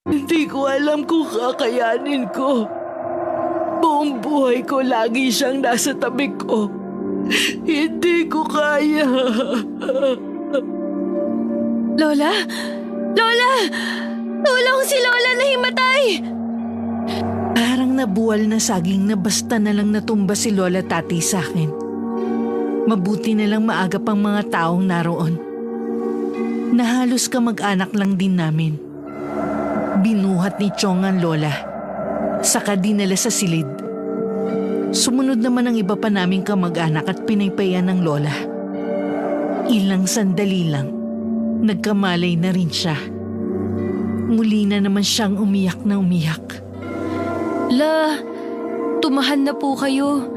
Hindi ko alam kung kakayanin ko. Buong buhay ko lagi siyang nasa tabi ko. Hindi ko kaya. Lola? Lola! Tulong, si Lola na himatay! Parang nabuwal na saging na basta na lang natumba si Lola Tati sa akin. Mabuti na lang maaga pang mga taong naroon. Nahalos kamag-anak lang din namin. Binuhat ni Chong ang Lola. Saka dinala sa silid. Sumunod naman ang iba pa naming kamag-anak at pinaypayan ng Lola. Ilang sandali lang, nagkamalay na rin siya. Muli na naman siyang umiyak na umiyak. La, tumahan na po kayo.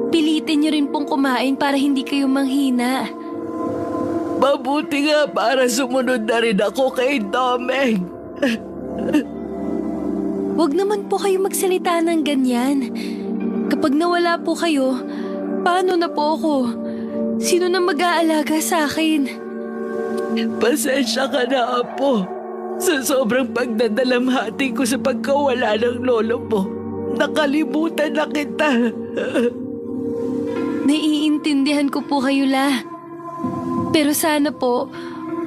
Pilitin niyo rin pong kumain para hindi kayo manghina. Mabuti nga para sumunod na rin ako kay Domeng. Huwag naman po kayo magsalita ng ganyan. Kapag nawala po kayo, paano na po ako? Sino na mag-aalaga sa akin? Pasensya ka na, Apo. Sa sobrang pagdadalamhati ko sa pagkawala ng lolo mo, nakalimutan na kita. Naiintindihan ko po kayo, La. Pero sana po,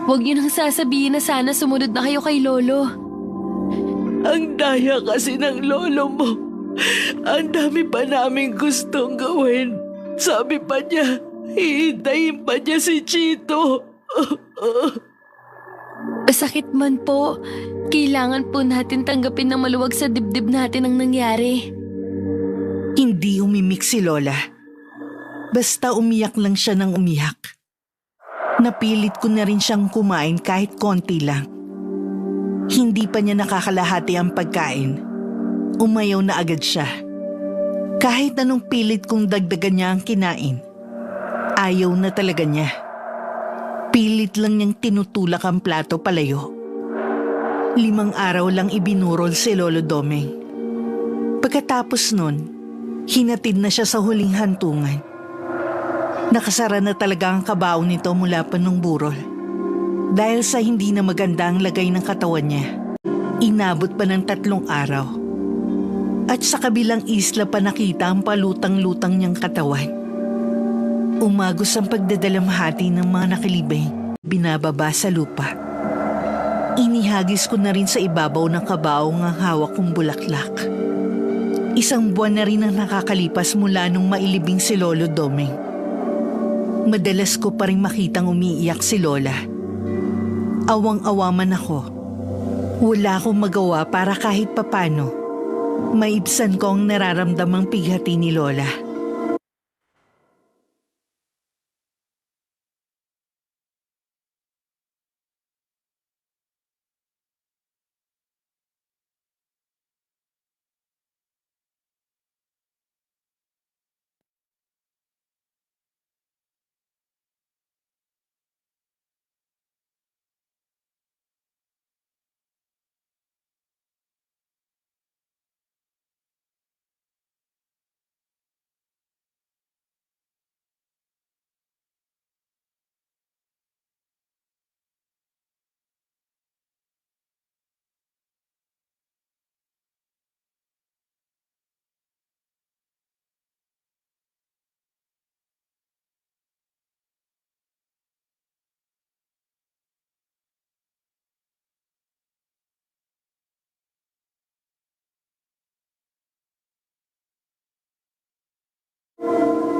huwag niyo nang sasabihin na sana sumunod na kayo kay Lolo. Ang daya kasi ng lolo mo. Ang dami pa naming gustong gawin. Sabi pa niya, hihintayin pa niya si Chito. Masakit man po, kailangan po natin tanggapin na maluwag sa dibdib natin ang nangyari. Hindi umimik si Lola. Basta umiyak lang siya ng umiyak. Napilit ko na rin siyang kumain kahit konti lang. Hindi pa niya nakakalahati ang pagkain. Umayaw na agad siya. Kahit anong pilit kong dagdagan niya ang kinain, ayaw na talaga niya. Pilit lang niyang tinutulak ang plato palayo. 5 araw lang ibinurol si Lolo Domeng. Pagkatapos nun, hinatid na siya sa huling hantungan. Nakasara na talaga ang kabaong nito mula pa nung burol. Dahil sa hindi na maganda ang lagay ng katawan niya, inabot pa ng 3 araw. At sa kabilang isla pa nakita ang palutang-lutang niyang katawan. Umagos ang pagdadalamhati ng mga nakilibing, binababa sa lupa. Inihagis ko na rin sa ibabaw ng kabaong ang hawak kong bulaklak. 1 buwan na rin ang nakakalipas mula nung mailibing si Lolo Domeng. Madalas ko pa rin makitang umiiyak si Lola. Awang-awa man ako. Wala akong magawa para kahit papano maibsan ko ang nararamdamang pighati ni Lola.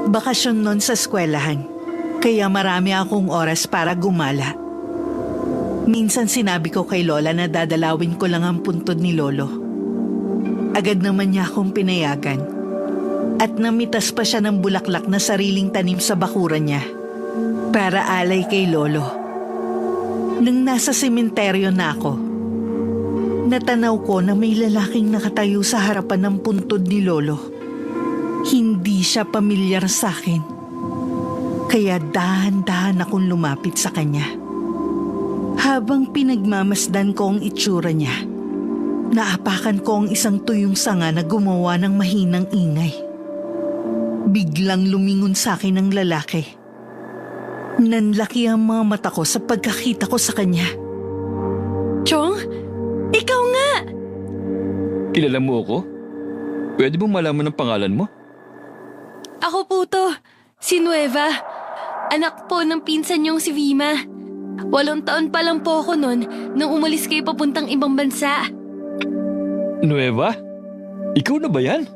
Bakasyon nun sa eskwelahan, kaya marami akong oras para gumala. Minsan sinabi ko kay Lola na dadalawin ko lang ang puntod ni Lolo. Agad naman niya akong pinayagan. At namitas pa siya ng bulaklak na sariling tanim sa bakuran niya para alay kay Lolo. Nang nasa sementeryo na ako, natanaw ko na may lalaking nakatayo sa harapan ng puntod ni Lolo. Hindi siya pamilyar sa akin, kaya dahan-dahan akong lumapit sa kanya. Habang pinagmamasdan ko ang itsura niya, naapakan ko ang isang tuyong sanga na gumawa ng mahinang ingay. Biglang lumingon sa akin ang lalaki. Nanlaki ang mga mata ko sa pagkakita ko sa kanya. Chong, ikaw nga! Kilala mo ako? Pwede bang malaman ang pangalan mo? Ako po to, si Nueva. Anak po ng pinsan niyong si Vima. 8 taon pa lang po ako noon nung umalis kayo papuntang ibang bansa. Nueva? Ikaw na ba yan?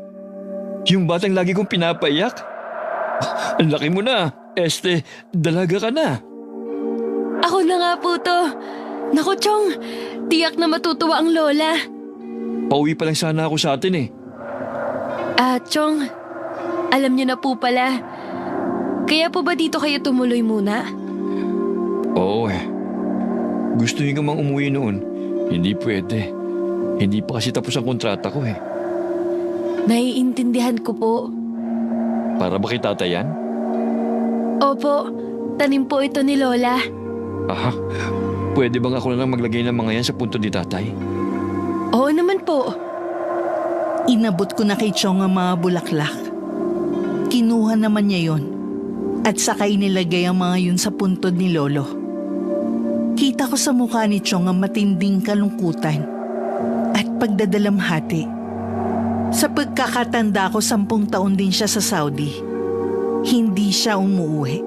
Yung batang lagi kong pinapaiyak? Ang laki mo na. Dalaga ka na. Ako na nga po to. Naku, Chong, tiyak na matutuwa ang lola. Pauwi pa lang sana ako sa atin eh. Chong, alam niyo na po pala. Kaya po ba dito kayo tumuloy muna? Oo eh. Gusto niyo nga mang umuwi noon. Hindi pwede. Hindi pa kasi tapos ang kontrata ko eh. Naiintindihan ko po. Para ba kay tata yan? Opo, tanim po ito ni Lola. Aha. Pwede bang ako na lang maglagay ng mga yan sa punto ni tatay? Oo naman po. Inabot ko na kay Chong ang mga bulaklak. Kinuha naman niya yon at saka inilagay ang mga yun sa puntod ni Lolo. Kita ko sa mukha ni Chong ang matinding kalungkutan at pagdadalamhati. Sa pagkakatanda ko 10 taon din siya sa Saudi. Hindi siya umuwi.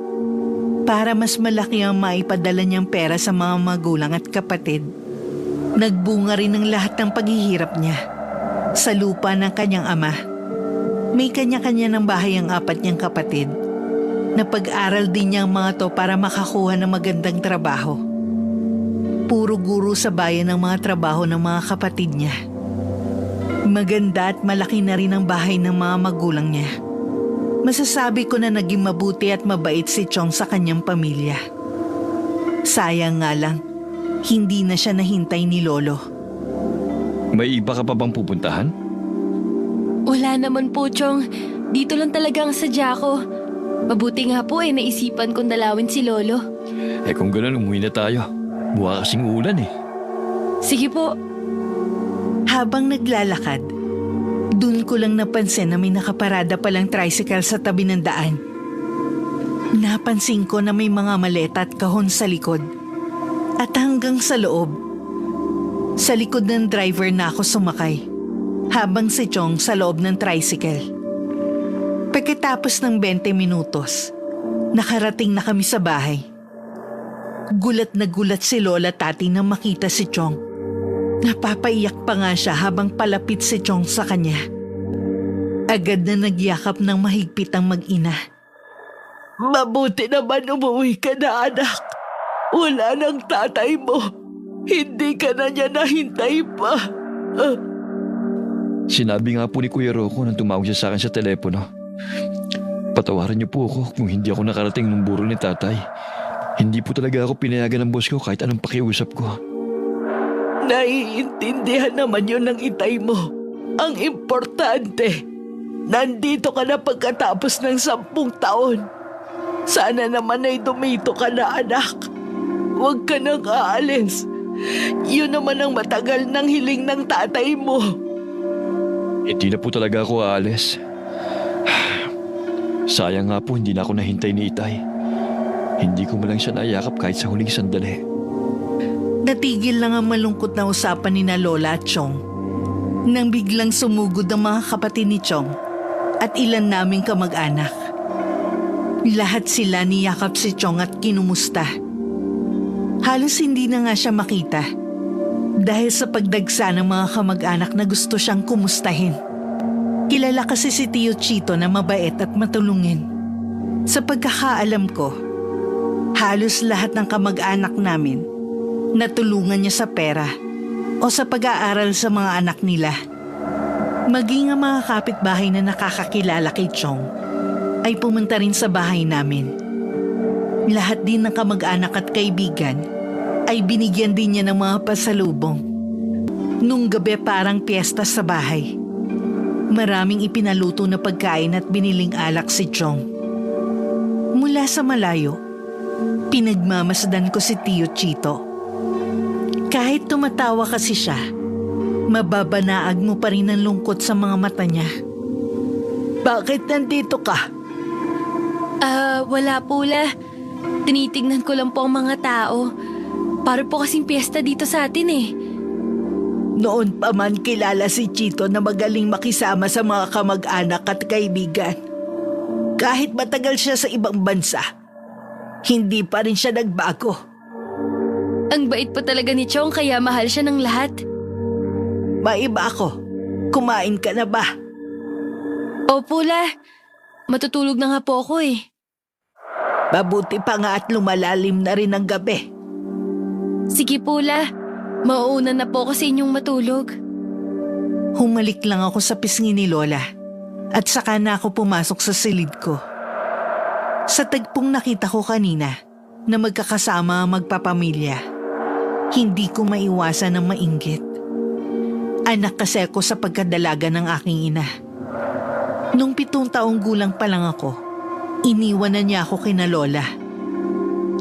Para mas malaki ang maipadala niyang pera sa mga magulang at kapatid. Nagbunga rin ang lahat ng paghihirap niya sa lupa ng kanyang ama. May kanya-kanya ng bahay ang 4 niyang kapatid. Napag-aral din niya ang mga to para makakuha ng magandang trabaho. Puro guro sa bayan ang mga trabaho ng mga kapatid niya. Maganda at malaki na rin ang bahay ng mga magulang niya. Masasabi ko na naging mabuti at mabait si Chong sa kanyang pamilya. Sayang nga lang, hindi na siya nahintay ni Lolo. May iba ka pa bang pupuntahan? Wala naman po, Chong. Dito lang talaga ang sadya ko. Mabuti nga po naisipan kong dalawin si Lolo. Kung gano'n, umuwi na tayo. Buha kasing ulan eh. Sige po. Habang naglalakad, dun ko lang napansin na may nakaparada palang tricycle sa tabi ng daan. Napansin ko na may mga maleta at kahon sa likod. At hanggang sa loob. Sa likod ng driver na ako sumakay, habang si Chong sa loob ng tricycle. Pagkatapos ng 20 minutos, nakarating na kami sa bahay. Gulat na gulat si Lola Tati nang makita si Chong. Napapaiyak pa nga siya habang palapit si Chong sa kanya. Agad na nagyakap ng mahigpit ang mag-ina. Mabuti naman umuwi ka na, anak. Wala nang tatay mo. Hindi ka na niya nahintay pa. Sinabi nga po ni Kuya Rocco nang tumawag siya sa akin sa telepono. Patawarin niyo po ako kung hindi ako nakarating ng buro ni tatay. Hindi po talaga ako pinayagan ng boss ko kahit anong pakiusap ko. Naiintindihan naman yun ng itay mo. Ang importante, nandito ka na pagkatapos ng 10 taon. Sana naman ay dumito ka na, anak. Huwag ka nang aalis. Yun naman ang matagal ng hiling ng tatay mo. Hindi na po talaga ako aalis. Sayang nga po hindi na ako nahintay ni Itay. Hindi ko malang siya naiyakap kahit sa huling sandali. Natigil lang ang malungkot na usapan ni na Lola at Chong nang biglang sumugod ang mga kapatid ni Chong at ilan naming kamag-anak. Lahat sila niyakap si Chong at kinumusta. Halos hindi na nga siya makita dahil sa pagdagsa ng mga kamag-anak na gusto siyang kumustahin. Kilala kasi si Tio Chito na mabait at matulungin. Sa pagkakaalam ko, halos lahat ng kamag-anak namin natulungan niya sa pera o sa pag-aaral sa mga anak nila. Maging ang mga kapitbahay na nakakakilala kay Chong ay pumunta rin sa bahay namin. Lahat din ng kamag-anak at kaibigan ay binigyan din niya ng mga pasalubong. Nung gabi parang piyesta sa bahay. Maraming ipinaluto na pagkain at biniling alak si Chong. Mula sa malayo, pinagmamasdan ko si Tio Chito. Kahit tumatawa kasi siya, mababanaag mo pa rin ang lungkot sa mga mata niya. Bakit nandito ka? Wala po, La. Tinitignan ko lang po ang mga tao. Para po kasing piyesta dito sa atin eh. Noon pa man kilala si Chito na magaling makisama sa mga kamag-anak at kaibigan. Kahit matagal siya sa ibang bansa, hindi pa rin siya nagbago. Ang bait pa talaga ni Chong kaya mahal siya ng lahat. Maiba ako. Kumain ka na ba? Opo, La. Matutulog na nga po ako eh. Mabuti pa nga at lumalalim na rin ang gabi. Sige po, La. Mauuna na po ako sa inyong matulog. Humalik lang ako sa pisngi ni Lola at saka na ako pumasok sa silid ko. Sa tagpong nakita ko kanina na magkakasama ang magpapamilya, hindi ko maiwasan ng mainggit. Anak kasi ako sa pagkadalaga ng aking ina. Nung 7 taong gulang pa lang ako, iniwan na niya ako kina Lola.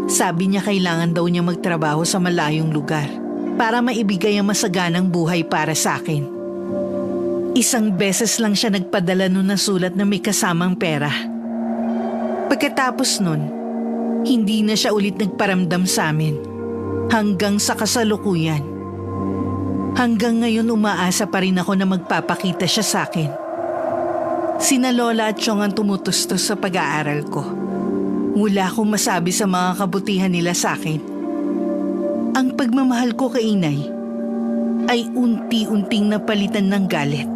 Sabi niya kailangan daw niya magtrabaho sa malayong lugar para maibigay ang masaganang buhay para sa akin. Isang beses lang siya nagpadala nun ng sulat na may kasamang pera. Pagkatapos nun, hindi na siya ulit nagparamdam sa amin hanggang sa kasalukuyan. Hanggang ngayon umaasa pa rin ako na magpapakita siya sa akin. Sina Lola at Chong ang tumutustos sa pag-aaral ko. Wala akong masabi sa mga kabutihan nila sa akin. Ang pagmamahal ko kay Inay ay unti-unting napalitan ng galit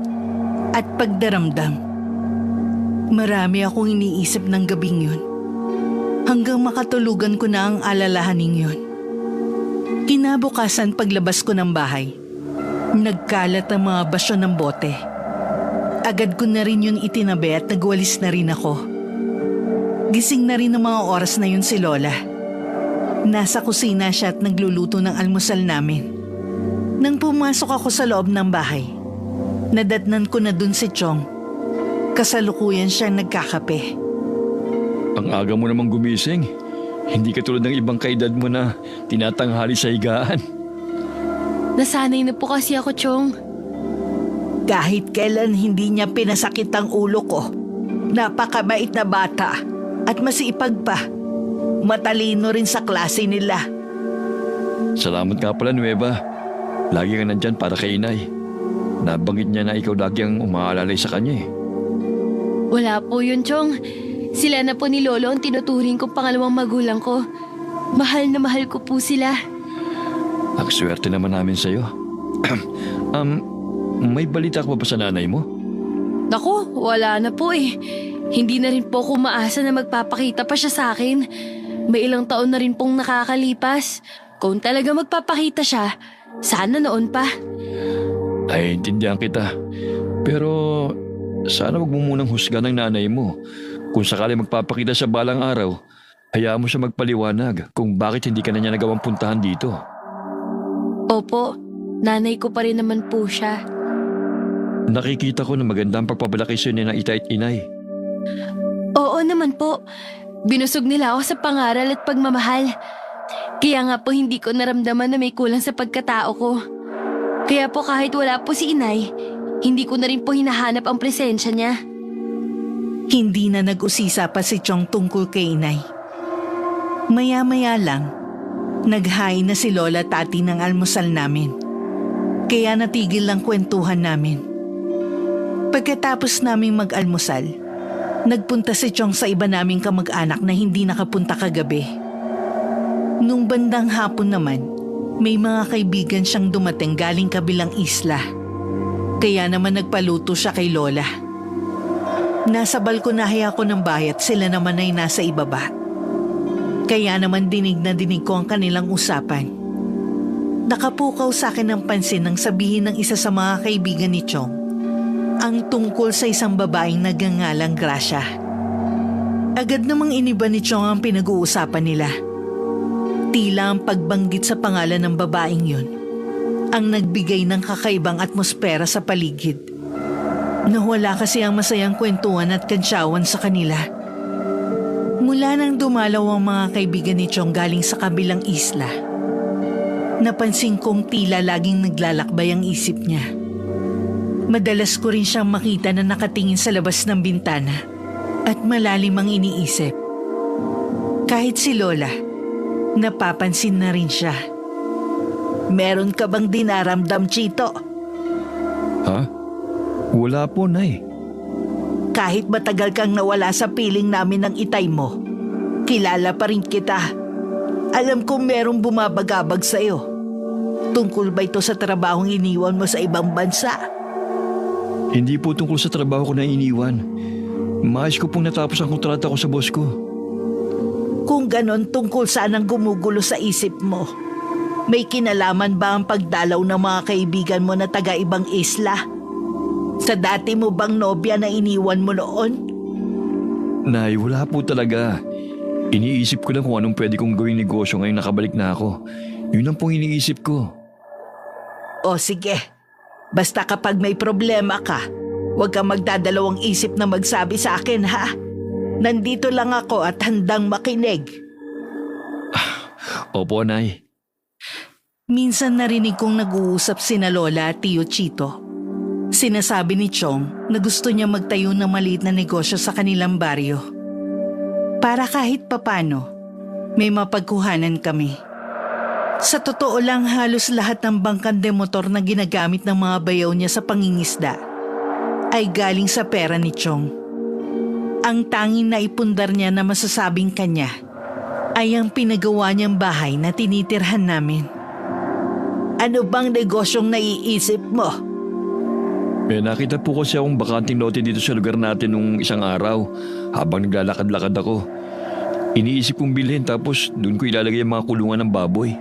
at pagdaramdam. Marami akong iniisip ng gabing yun hanggang makatulugan ko na ang alalahaning yun. Kinabukasan paglabas ko ng bahay, nagkalat ang mga basyo ng bote. Agad ko na rin yun itinabi at nagwalis na rin ako. Gising na rin ng mga oras na yun si Lola. Nasa kusina siya at nagluluto ng almusal namin. Nang pumasok ako sa loob ng bahay, nadatnan ko na dun si Chong. Kasalukuyan siyang nagkakape. Ang aga mo namang gumising. Hindi katulad ng ibang kaedad mo na tinatanghali sa higaan. Nasanay na po kasi ako, Chong. Kahit kailan hindi niya pinasakit ang ulo ko. Napakabait na bata at masipag pa. Matalino rin sa klase nila. Salamat nga pala, Nueva. Lagi ka nandyan para kay Inay. Nabanggit niya na ikaw lagi ang umaalalay sa kanya eh. Wala po yun, Chong. Sila na po ni Lolo ang tinuturing kong pangalawang magulang ko. Mahal na mahal ko po sila. Ang swerte naman namin sa'yo. May balita ka pa ba sa nanay mo? Naku, wala na po eh. Hindi na rin po ako maasa na magpapakita pa siya sa akin. May ilang taon na rin pong nakakalipas. Kung talaga magpapakita siya, sana noon pa. Ay, intindihan kita. Pero sana wag mo munang husgan ng nanay mo. Kung sakali magpapakita sa balang araw, hayaan mo siya magpaliwanag kung bakit hindi ka na niya nagawang puntahan dito. Opo, nanay ko pa rin naman po siya. Nakikita ko na magandang pagpapalaki sa'yo ni na Itay at Inay. Oo naman po. Binusog nila ako sa pangaral at pagmamahal. Kaya nga po hindi ko naramdaman na may kulang sa pagkatao ko. Kaya po kahit wala po si Inay, hindi ko na rin po hinahanap ang presensya niya. Hindi na nag-usisa pa si Chong tungkol kay Inay. Maya-maya lang, naghain na si Lola at Tati ng almusal namin. Kaya natigil lang kwentuhan namin. Pagkatapos naming mag-almusal, nagpunta si Chong sa iba naming kamag-anak na hindi nakapunta kagabi. Nung bandang hapon naman, may mga kaibigan siyang dumating galing kabilang isla. Kaya naman nagpaluto siya kay Lola. Nasa balkonahe ako ng bahay at sila naman ay nasa ibaba. Kaya naman dinig na dinig ko ang kanilang usapan. Nakapukaw sa akin ng pansin nang sabihin ng isa sa mga kaibigan ni Chong ang tungkol sa isang babaeng nagngangalang Gracia. Agad namang iniba ni Chong ang pinag-uusapan nila. Tila ang pagbanggit sa pangalan ng babaeng yun ang nagbigay ng kakaibang atmosfera sa paligid. Nawala kasi ang masayang kwentuhan at kansyawan sa kanila. Mula nang dumalaw ang mga kaibigan ni Chong galing sa kabilang isla, napansin kong tila laging naglalakbay ang isip niya. Madalas ko rin siyang makita na nakatingin sa labas ng bintana at malalim ang iniisip. Kahit si Lola, napapansin na rin siya. Meron ka bang dinaramdam, Chito? Ha? Wala po, Nay. Kahit matagal kang nawala sa piling namin ng itay mo, kilala pa rin kita. Alam kong merong bumabagabag sa'yo. Tungkol ba ito sa trabahong iniwan mo sa ibang bansa? Hindi po tungkol sa trabaho ko na iniwan. Maayos ko pong natapos ang kontrata ko sa boss ko. Kung ganon, tungkol saan ang gumugulo sa isip mo? May kinalaman ba ang pagdalaw ng mga kaibigan mo na taga-ibang isla? Sa dati mo bang nobya na iniwan mo noon? Nay, wala po talaga. Iniisip ko lang kung anong pwede kong gawing negosyo ngayong nakabalik na ako. Yun ang pong iniisip ko. O sige, basta kapag may problema ka, huwag kang magdadalawang isip na magsabi sa akin, ha? Nandito lang ako at handang makinig. Opo, Nay. Minsan narinig kong nag-uusap sina Lola at Tio Chito. Sinasabi ni Chong na gusto niya magtayo ng maliit na negosyo sa kanilang baryo. Para kahit papano, may mapagkuhanan kami. Sa totoo lang, halos lahat ng bangkan de motor na ginagamit ng mga bayaw niya sa pangingisda ay galing sa pera ni Chong. Ang tanging naipundar niya na masasabing kanya ay ang pinagawa niyang bahay na tinitirhan namin. Ano bang negosyong naiisip mo? Nakita po kasi akong bakanting lote dito sa lugar natin nung isang araw habang naglalakad-lakad ako. Iniisip kong bilhin tapos doon ko ilalagay ang mga kulungan ng baboy.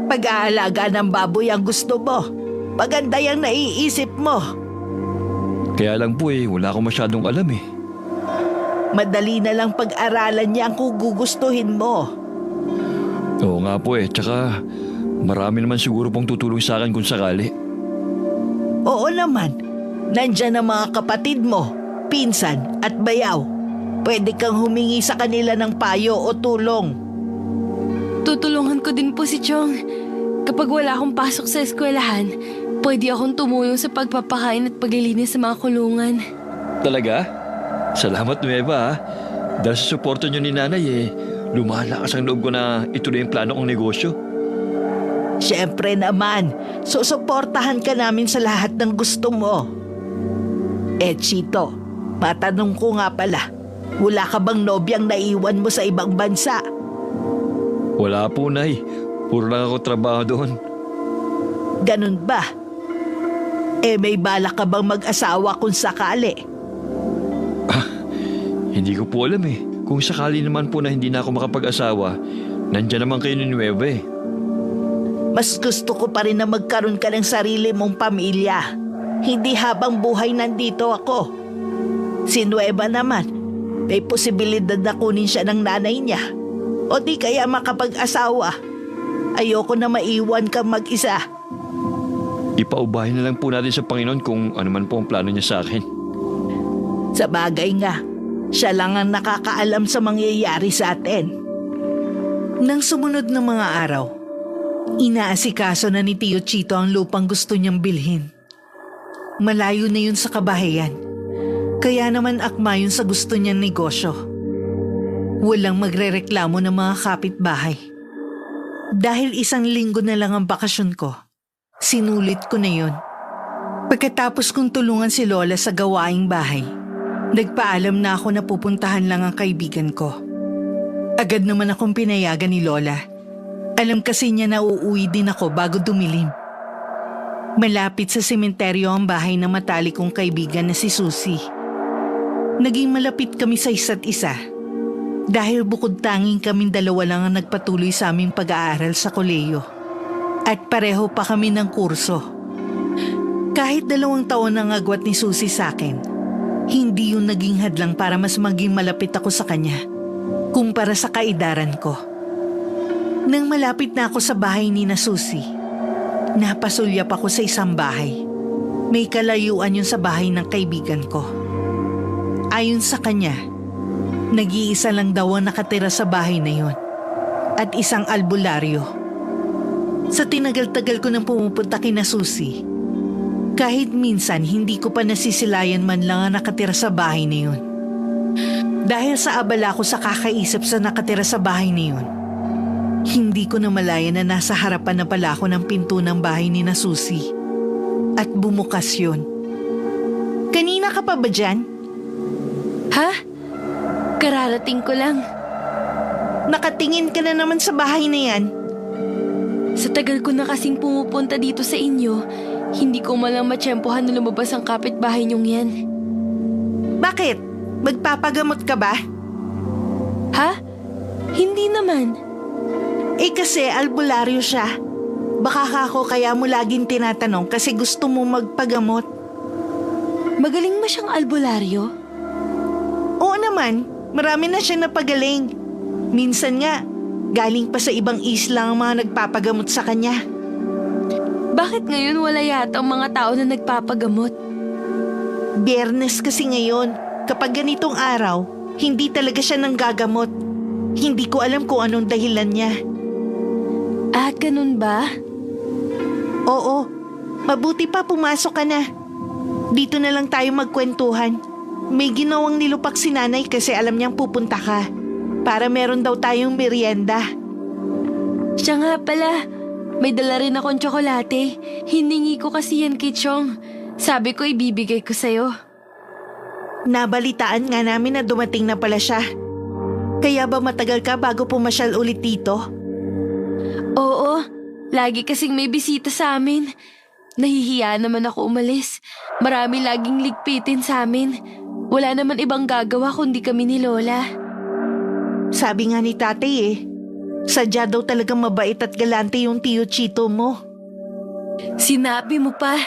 Pag-aalaga ng baboy ang gusto mo. Maganda yung naiisip mo. Kaya lang po wala akong masyadong alam eh. Madali na lang pag-aralan niya ang kung gugustuhin mo. Oo nga po tsaka marami naman siguro pong tutulong sa akin kung sakali. Oo naman. Nandyan ang mga kapatid mo, pinsan at bayaw. Pwede kang humingi sa kanila ng payo o tulong. Tutulungan ko din po si Chong. Kapag wala akong pasok sa eskwelahan, pwede akong tumulong sa pagpapakain at paglilinis sa mga kulungan. Talaga? Salamat, Nueva ha. Dahil sa suporta niyo ni Nanay lumalakas ang loob ko na ituloy ang plano kong negosyo. Siyempre naman, susuportahan ka namin sa lahat ng gusto mo. Chito, matanong ko nga pala, wala ka bang nobyang naiwan mo sa ibang bansa? Wala po, Nay. Puro lang ako trabaho doon. Ganun ba? May balak ka bang mag-asawa kung sakali? Hindi ko po alam Kung sakali naman po na hindi na ako makapag-asawa, nandyan naman kayo ni Nueva Mas gusto ko pa rin na magkaroon ka ng sarili mong pamilya. Hindi habang buhay nandito ako. Si Nueva naman, may posibilidad na kunin siya ng nanay niya. O di kaya makapag-asawa. Ayoko na maiwan kang mag-isa. Ipaubahin na lang po natin sa Panginoon kung ano man po ang plano niya sa akin. Sa bagay nga, siya lang ang nakakaalam sa mangyayari sa atin. Nang sumunod na mga araw, inaasikaso na ni Tio Chito ang lupang gusto niyang bilhin. Malayo na yun sa kabahayan, kaya naman akma yun sa gusto niyang negosyo. Walang magrereklamo ng mga kapitbahay. Dahil 1 linggo na lang ang bakasyon ko, sinulit ko na yun. Pagkatapos kong tulungan si Lola sa gawaing bahay, nagpaalam na ako na pupuntahan lang ang kaibigan ko. Agad naman akong pinayagan ni Lola. Alam kasi niya na uuwi din ako bago dumilim. Malapit sa sementeryo ang bahay ng matalik kong kaibigan na si Susie. Naging malapit kami sa isa't isa. Dahil bukod tanging kaming dalawa lang ang nagpatuloy sa aming pag-aaral sa kolehiyo. At pareho pa kami ng kurso. Kahit 2 taon ang agwat ni Susie sa akin, hindi yun naging hadlang para mas maging malapit ako sa kanya kumpara sa kaedaran ko. Nang malapit na ako sa bahay ni na Susie, napasulyap ako sa isang bahay. May kalayuan yun sa bahay ng kaibigan ko. Ayon sa kanya, nag-iisa lang daw ang nakatira sa bahay na yun at isang albularyo. Sa tinagal-tagal ko nang pumupunta kina Susie, kahit minsan hindi ko pa nasisilayan man lang ang nakatira sa bahay na yun. Dahil sa abala ko sa kakaisip sa nakatira sa bahay na yun, hindi ko na malaya na nasa harapan na pala ako ng pinto ng bahay ni na Susie. at bumukas yun. Kanina ka pa ba dyan? Ha? Kararating ko lang. Nakatingin ka na naman sa bahay na yan. Sa tagal ko na kasing pumupunta dito sa inyo, hindi ko malang matsyempohan na lumabas ang kapitbahay niyong yan. Bakit? Magpapagamot ka ba? Ha? Hindi naman. Eh kasi albularyo siya. Baka kako kaya mo laging tinatanong kasi gusto mo magpagamot. Magaling ba siyang albularyo? Oo naman, marami na siya napagaling. Minsan nga, galing pa sa ibang isla ang mga nagpapagamot sa kanya. Bakit ngayon wala yata ang mga tao na nagpapagamot? Biyernes kasi ngayon, kapag ganitong araw, hindi talaga siya nanggagamot. Hindi ko alam kung anong dahilan niya. Ah, ganun ba? Oo, mabuti pa pumasok ka na. Dito na lang tayo magkwentuhan. May ginawang nilupak si nanay kasi alam niyang pupunta ka. Para meron daw tayong merienda. Siya nga pala. May dala rin akong tsokolate. Hiningi ko kasi yan kay Chong. Sabi ko ibibigay ko sa'yo. Nabalitaan nga namin na dumating na pala siya. Kaya ba matagal ka bago pumasyal ulit dito? Oo, lagi kasing may bisita sa amin. Nahihiya naman ako umalis. Marami laging ligpitin sa amin. Wala naman ibang gagawa kundi kami ni Lola. Sabi nga ni tatay sadya daw talagang mabait at galante yung Tio Chito mo. Sinabi mo pa.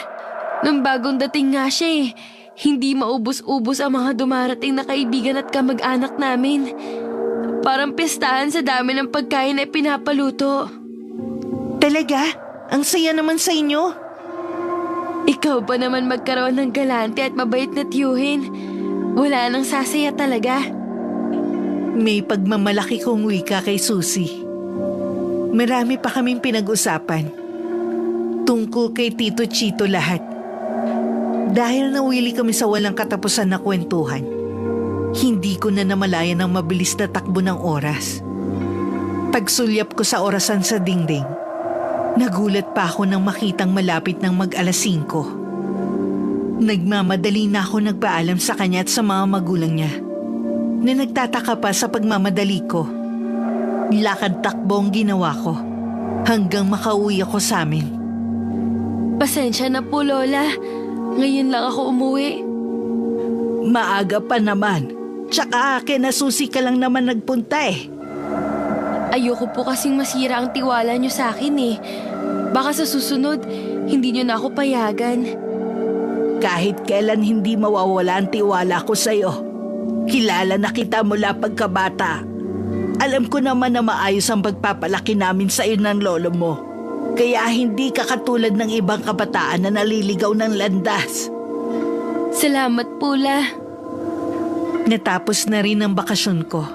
Nung bagong dating nga siya hindi maubos-ubos ang mga dumarating na kaibigan at kamag-anak namin. Parang pestahan sa dami ng pagkain na pinapaluto. Talaga? Ang saya naman sa inyo. Ikaw pa naman magkaroon ng galante at mabait na tiyuhin. Wala nang sasaya talaga. May pagmamalaki kong wika kay Susie. Marami pa kaming pinag-usapan. Tungkol kay Tito Chito lahat. Dahil nawili kami sa walang katapusan na kwentuhan, hindi ko na namalayan ang mabilis na takbo ng oras. Pagsulyap ko sa orasan sa dingding, nagulat pa ako nang makitang malapit ng mag-alas 5. Nagmamadali na ako nagpaalam sa kanya at sa mga magulang niya na nagtataka pa sa pagmamadali ko. Lakad takbo ang ginawa ko hanggang makauwi ako sa amin. Pasensya na po, Lola. Ngayon lang ako umuwi. Maaga pa naman. Tsaka kinasusi ka lang naman nagpunta Ayoko po kasing masira ang tiwala niyo sa akin Baka sa susunod, hindi niyo na ako payagan. Kahit kailan hindi mawawala ang tiwala ko sa'yo. Kilala na kita mula pagkabata. Alam ko naman na maayos ang pagpapalaki namin sa'yo ng lolo mo. Kaya hindi ka katulad ng ibang kabataan na naliligaw ng landas. Salamat po, La. Natapos na rin ang bakasyon ko.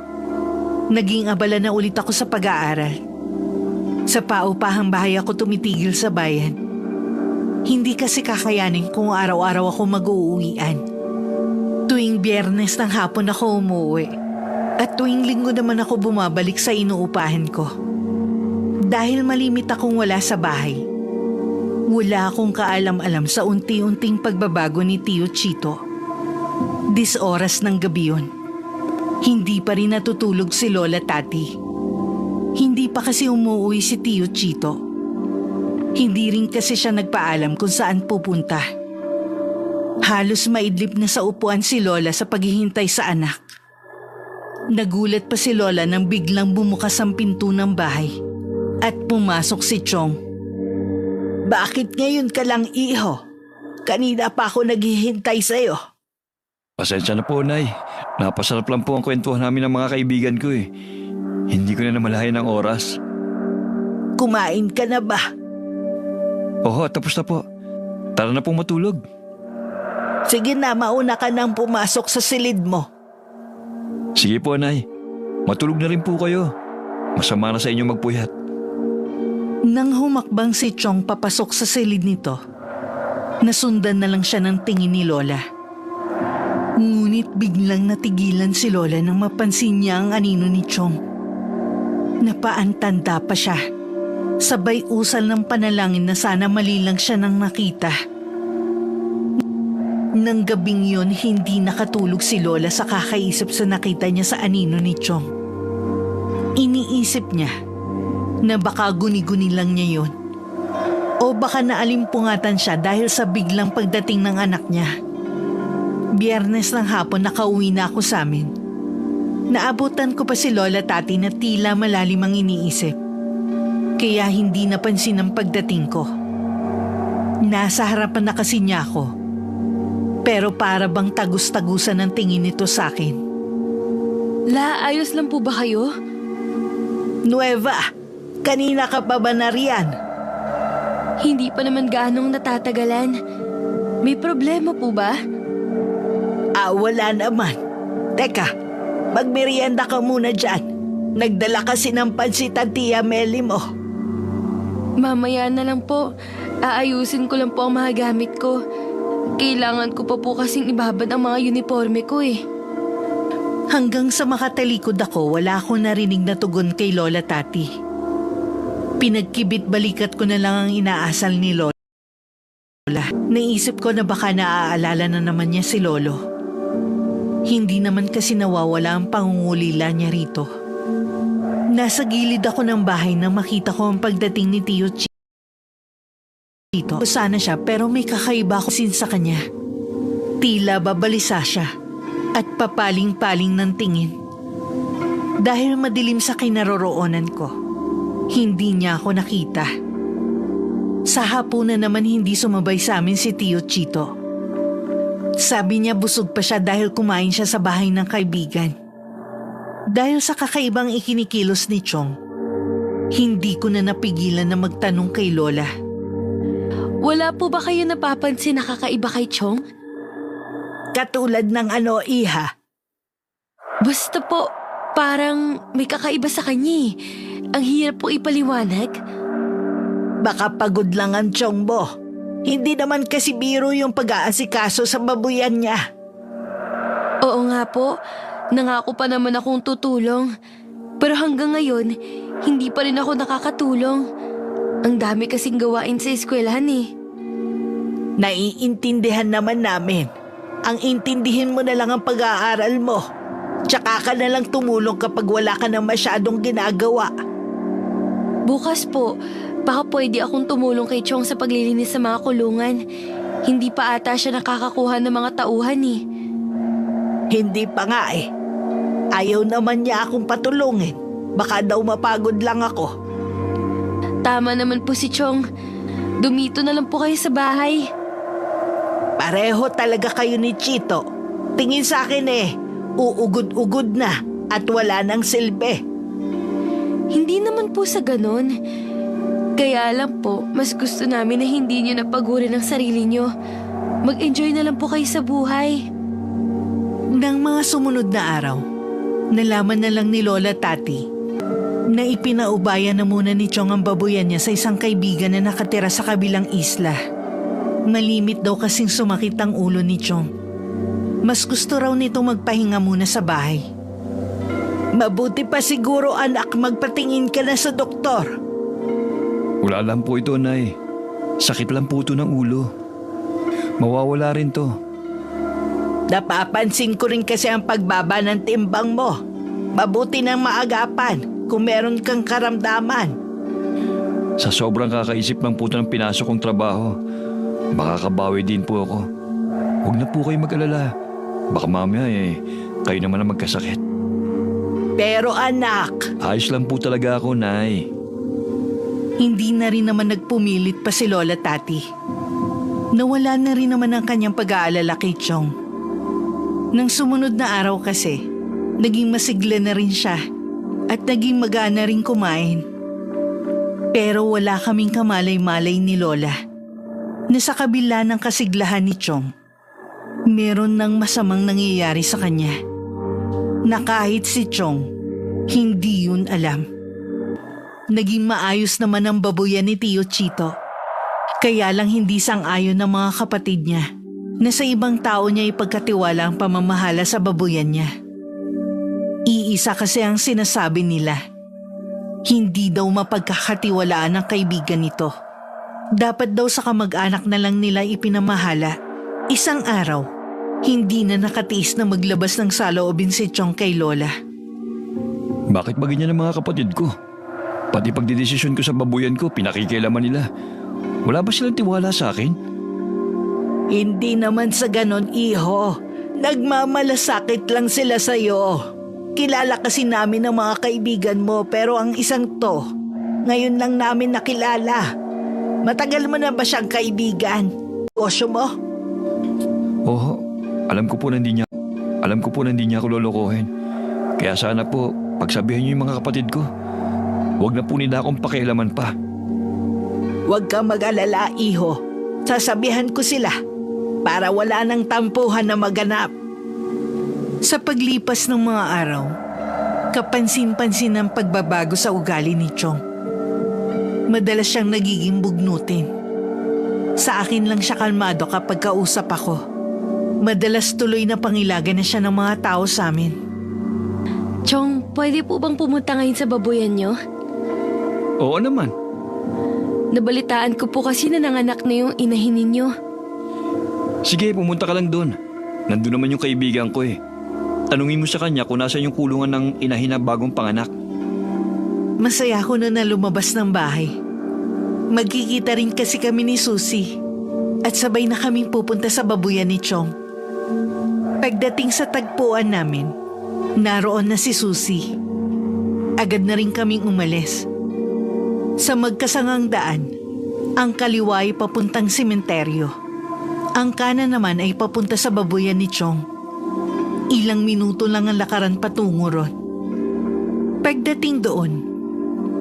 Naging abala na ulit ako sa pag-aaral. Sa paupahang bahay ako tumitigil sa bayan. Hindi kasi kakayanin kung araw-araw ako mag-uuwian. Tuwing Biyernes ng hapon ako umuwi. At tuwing Linggo naman ako bumabalik sa inuupahan ko. Dahil malimit akong wala sa bahay, wala akong kaalam-alam sa unti-unting pagbabago ni Tio Chito. 10 oras ng gabi yun. Hindi pa rin natutulog si Lola Tati. Hindi pa kasi umuwi si Tio Chito. Hindi rin kasi siya nagpaalam kung saan pupunta. Halos maidlip na sa upuan si Lola sa paghihintay sa anak. Nagulat pa si Lola nang biglang bumukas ang pinto ng bahay at pumasok si Chong. Bakit ngayon ka lang, iho? Kanina pa ako naghihintay sa'yo. Pasensya na po, Nay. Napasarap lang po ang kwentuhan namin ng mga kaibigan ko Hindi ko na namalayan ang oras. Kumain ka na ba? Oo, tapos na po. Tara na pong matulog. Sige na, mauna ka nang pumasok sa silid mo. Sige po, Nay. Matulog na rin po kayo. Masama na sa inyo magpuyat. Nang humakbang si Chong papasok sa silid nito, nasundan na lang siya ng tingin ni Lola. Ngunit biglang natigilan si Lola nang mapansin niya ang anino ni Chong. Napaantanda pa siya. Sabay usal ng panalangin na sana mali lang siya nang nakita. Nang gabing yon, hindi nakatulog si Lola sa kakaisip sa nakita niya sa anino ni Chong. Iniisip niya na baka guni-guni lang niya yon. O baka naalimpungatan siya dahil sa biglang pagdating ng anak niya. Biyernes ng hapon nakauwi na ako sa amin. Naabutan ko pa si Lola Tati na tila malalim ang iniisip. Kaya hindi napansin ang pagdating ko. Nasa harapan na kasi niya ako. Pero para bang tagus-tagusan ang tingin nito sa akin. La, ayos lang po ba kayo? Nueva, kanina ka pa ba nariyan? Hindi pa naman ganong natatagalan. May problema po ba? Wala naman. Teka, magmerienda ka muna dyan. Nagdala kasi ng pansit ang Tia Meli mo. Mamaya na lang po. Aayusin ko lang po ang mga gamit ko. Kailangan ko pa po kasing ibabad ang mga uniforme ko eh. Hanggang sa makatalikod ako, wala akong narinig na tugon kay Lola Tati. Pinagkibit balikat ko na lang ang inaasal ni Lola. Naisip ko na baka naaalala na naman niya si Lolo. Hindi naman kasi nawawala ang pangungulila niya rito. Nasa gilid ako ng bahay nang makita ko ang pagdating ni Tio Chito. Sana siya pero may kakaiba ko sin sa kanya. Tila babalisa siya at papaling-paling ng tingin. Dahil madilim sa kinaroroonan ko, hindi niya ako nakita. Sa hapunan naman hindi sumabay sa amin si Tio Chito. Sabi niya busog pa siya dahil kumain siya sa bahay ng kaibigan. Dahil sa kakaibang ikinikilos ni Chong, hindi ko na napigilan na magtanong kay Lola. Wala po ba kayo napapansin na kakaiba kay Chong? Katulad ng ano, Iha? Basta po, parang may kakaiba sa kanya eh. Ang hirap po ipaliwanag. Baka pagod lang ang Chong mo. Hindi naman kasi biro yung pag-aasikaso sa babuyan niya. Oo nga po, nangako pa naman akong tutulong. Pero hanggang ngayon, hindi pa rin ako nakakatulong. Ang dami kasing gawain sa eskwelahan eh. Naiintindihan naman namin. Ang intindihin mo na lang ang pag-aaral mo. Tsaka ka na lang tumulong kapag wala ka na masyadong ginagawa. Bukas po, baka pwede akong tumulong kay Chong sa paglilinis sa mga kulungan. Hindi pa ata siya nakakakuha ng mga tauhan eh. Hindi pa nga eh. Ayaw naman niya akong patulungin. Baka daw mapagod lang ako. Tama naman po si Chong. Dumito na lang po kayo sa bahay. Pareho talaga kayo ni Chito. Tingin sa akin eh, uugod-ugod na at wala nang silbi. Hindi naman po sa ganon. Kaya lang po, mas gusto namin na hindi nyo napagurin ang sarili nyo. Mag-enjoy na lang po kayo sa buhay. Nang mga sumunod na araw, nalaman na lang ni Lola Tati na ipinaubaya na muna ni Chong ang babuyan niya sa isang kaibigan na nakatira sa kabilang isla. Malimit daw kasing sumakit ang ulo ni Chong. Mas gusto raw nito magpahinga muna sa bahay. Mabuti pa siguro anak, magpatingin ka na sa doktor. Wala lang po ito, Nay. Sakit lang po ito ng ulo. Mawawala rin to. Napapansin ko rin kasi ang pagbaba ng timbang mo. Mabuti nang maagapan kung meron kang karamdaman. Sa sobrang kakaisip lang po ito ng pinasok kong trabaho, makakabawi din po ako. Huwag na po kayo mag-alala. Baka mamaya kayo naman ang magkasakit. Pero anak, Ayos lang po talaga ako, Nay. hindi na rin naman nagpumilit pa si Lola Tati. Nawala na rin naman ang kanyang pag-aalala kay Chong. Nang sumunod na araw kasi, naging masigla na rin siya at naging magana rin kumain. Pero wala kaming kamalay-malay ni Lola na sa kabila ng kasiglahan ni Chong, meron ng masamang nangyayari sa kanya na kahit si Chong, hindi yun alam. Naging maayos naman ang babuyan ni Tio Chito. Kaya lang hindi sang-ayon ng mga kapatid niya na sa ibang tao niya ipagkatiwala ang pamamahala sa babuyan niya. Iisa kasi ang sinasabi nila. Hindi daw mapagkakatiwalaan ang kaibigan nito. Dapat daw sa kamag-anak na lang nila ipinamahala Isang araw, hindi na nakatiis na maglabas ng saloobin si Chong kay Lola. Bakit ba ganyan ang mga kapatid ko? Pati pagdidesisyon ko sa babuyan ko, pinakikialaman nila. Wala ba silang tiwala sa akin? Hindi naman sa ganon, iho. Nagmamalasakit lang sila sa'yo. Kilala kasi namin ang mga kaibigan mo pero ang isang to, ngayon lang namin nakilala. Matagal mo na ba siyang kaibigan? Osyo mo? Oo, alam ko po na hindi niya ako lolokohin. Kaya sana po, pagsabihan niyo yung mga kapatid ko. Huwag na po nila akong pakialaman pa. Huwag kang mag-alala, iho. Sasabihan ko sila para wala nang tampuhan na maganap. Sa paglipas ng mga araw, kapansin-pansin ang pagbabago sa ugali ni Chong. Madalas siyang nagiging bugnutin. Sa akin lang siya kalmado kapag kausap ako. Madalas tuloy na pangilagan na siya ng mga tao sa amin. Chong, pwede po bang pumunta ngayon sa babuyan nyo? Oo naman. Nabalitaan ko po kasi na nanganak na yung inahin ninyo. Sige, pumunta ka lang doon. Nandun naman yung kaibigan ko eh. Tanungin mo sa kanya kung nasa yung kulungan ng inahin na bagong panganak. Masaya ako na lumabas ng bahay. Magkikita rin kasi kami ni Susie. At sabay na kaming pupunta sa babuyan ni Chong. Pagdating sa tagpuan namin, naroon na si Susie. Agad na rin kaming umalis. Sa magkasangang daan, ang kaliwa ay papuntang sementeryo. Ang kanan naman ay papunta sa babuyan ni Chong. Ilang minuto lang ang lakaran patungo ron. Pagdating doon,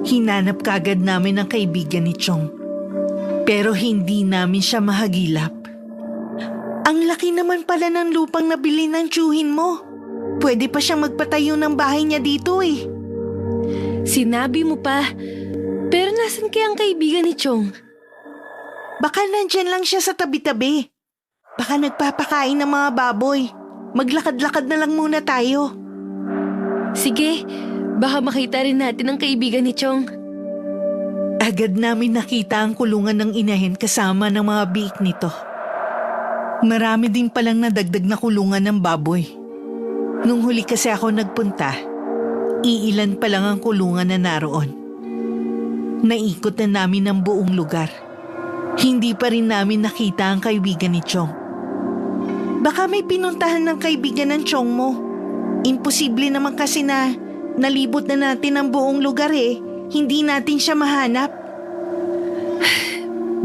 hinanap kagad namin ang kaibigan ni Chong. Pero hindi namin siya mahagilap. Ang laki naman pala ng lupang nabili ng tiyuhin mo. Pwede pa siyang magpatayo ng bahay niya dito eh. Sinabi mo pa. Pero nasan kaya ang kaibigan ni Chong? Baka nandyan lang siya sa tabi-tabi. Baka nagpapakain ng mga baboy. Maglakad-lakad na lang muna tayo. Sige, baka makita rin natin ang kaibigan ni Chong. Agad namin nakita ang kulungan ng inahin kasama ng mga biik nito. Marami din palang nadagdag na kulungan ng baboy. Nung huli kasi ako nagpunta, iilan pa lang ang kulungan na naroon. Naikot na namin ang buong lugar. Hindi pa rin namin nakita ang kaibigan ni Chong. Baka may pinuntahan ng kaibigan ng Chong mo. Imposible naman kasi na nalibot na natin ang buong lugar eh. Hindi natin siya mahanap.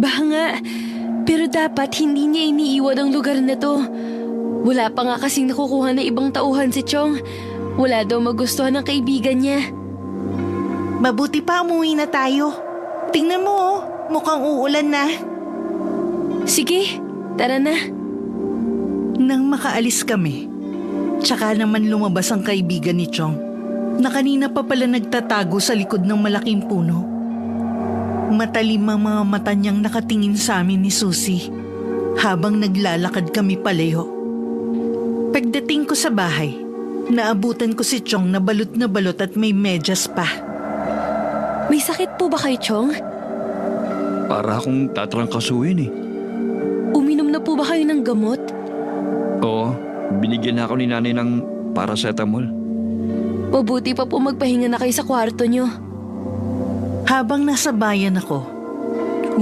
Baka nga, pero dapat hindi niya iniiwan ang lugar na to. Wala pa nga kasing nakukuha na ibang tauhan si Chong. Wala daw magustuhan ng kaibigan niya. Mabuti pa umuwi na tayo. Tingnan mo oh, mukhang uulan na. Sige, tara na. Nang makaalis kami, tsaka naman lumabas ang kaibigan ni Chong na kanina pa pala nagtatago sa likod ng malaking puno. Matalim ang mga mata niyang nakatingin sa amin ni Susie habang naglalakad kami palayo. Pagdating ko sa bahay, naabutan ko si Chong na balot at may medyas pa. May sakit po ba kay Chong? Para akong tatrangkasuhin eh. Uminom na po ba kayo ng gamot? Oo, binigyan na ako ni nanay ng paracetamol. Mabuti pa po magpahinga na kayo sa kwarto nyo. Habang nasa bayan ako,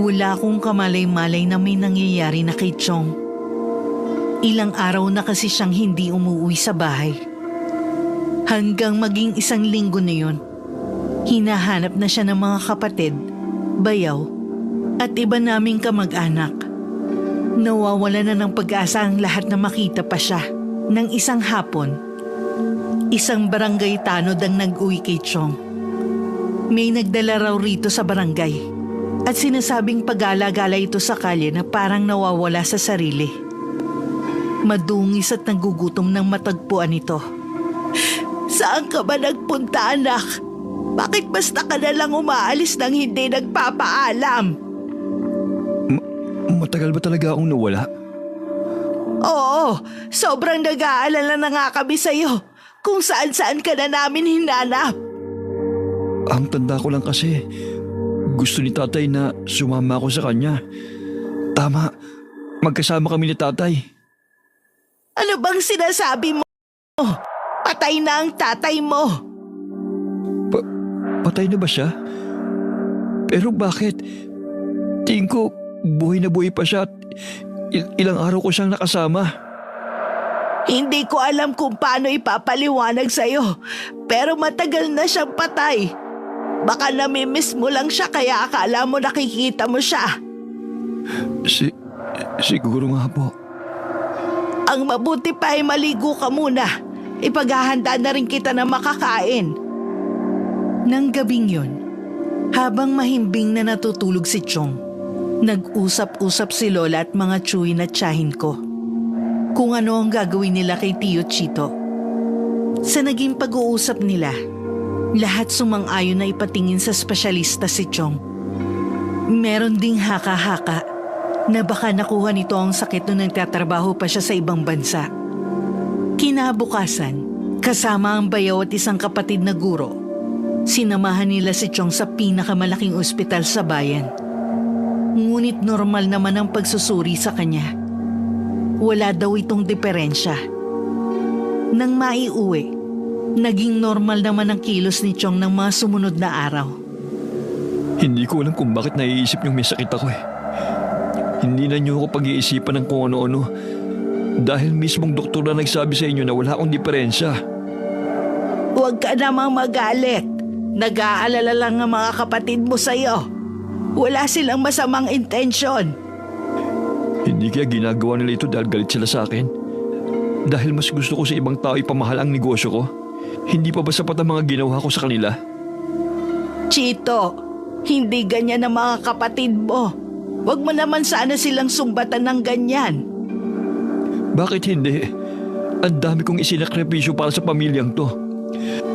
wala akong kamalay-malay na may nangyayari na kay Chong. Ilang araw na kasi siyang hindi umuwi sa bahay. Hanggang maging isang linggo na yun, hinahanap na siya ng mga kapatid, bayaw, at iba naming kamag-anak. Nawawala na ng pag-asa ang lahat na makita pa siya. Nang isang hapon, isang barangay tanod ang nag-uwi kay Chong. May nagdala raw rito sa barangay at sinasabing pag-alagala ito sa kalye na parang nawawala sa sarili. Madungis at nagugutom ng matagpuan ito. Saan ka ba nagpunta, anak? Bakit basta ka na lang umaalis nang hindi nagpapaalam? Matagal ba talaga akong nawala? Oo, sobrang nag-aalala na nga kami sa'yo kung saan-saan ka na namin hinanap. Ang tanda ko lang kasi, gusto ni tatay na sumama ako sa kanya. Tama, magkasama kami ni tatay. Ano bang sinasabi mo? Patay na ang tatay mo. Patay na ba siya? Pero bakit? Tingin ko buhay na buhay pa siya at ilang araw ko siyang nakasama. Hindi ko alam kung paano ipapaliwanag sa'yo, pero matagal na siyang patay. Baka namimiss mo lang siya kaya akala mo nakikita mo siya. Siguro nga po. Ang mabuti pa ay maligo ka muna. Ipaghahanda na rin kita na makakain. Nang gabing yun, habang mahimbing na natutulog si Chong, nag-usap-usap si Lola at mga tsuhin at tiyahin ko kung ano ang gagawin nila kay Tio Chito. Sa naging pag-uusap nila, lahat sumang-ayon na ipatingin sa espesyalista si Chong. Meron ding haka-haka na baka nakuha nito ang sakit nung nagtatrabaho pa siya sa ibang bansa. Kinabukasan, kasama ang bayaw at isang kapatid na guro, sinamahan nila si Chong sa pinakamalaking ospital sa bayan. Ngunit normal naman ang pagsusuri sa kanya. Wala daw itong diferensya. Nang maiuwi, naging normal naman ang kilos ni Chong ng mga sumunod na araw. Hindi ko alam kung bakit naiisip niyong may sakit ako eh. Hindi na niyo ako pag-iisipan ng kung ano-ano dahil mismong doktor na nagsabi sa inyo na wala akong diferensya. Huwag ka namang magalit. Nag-aalala lang ang mga kapatid mo sa'yo. Wala silang masamang intensyon. Hindi kaya ginagawa nila ito dahil galit sila sa akin? Dahil mas gusto ko sa ibang tao ipamahal ang negosyo ko? Hindi pa ba sapat ang mga ginawa ko sa kanila? Chito, hindi ganyan ang mga kapatid mo. Huwag mo naman sana silang sumbatan ng ganyan. Bakit hindi? Ang dami kong isinakripisyo para sa pamilyang to.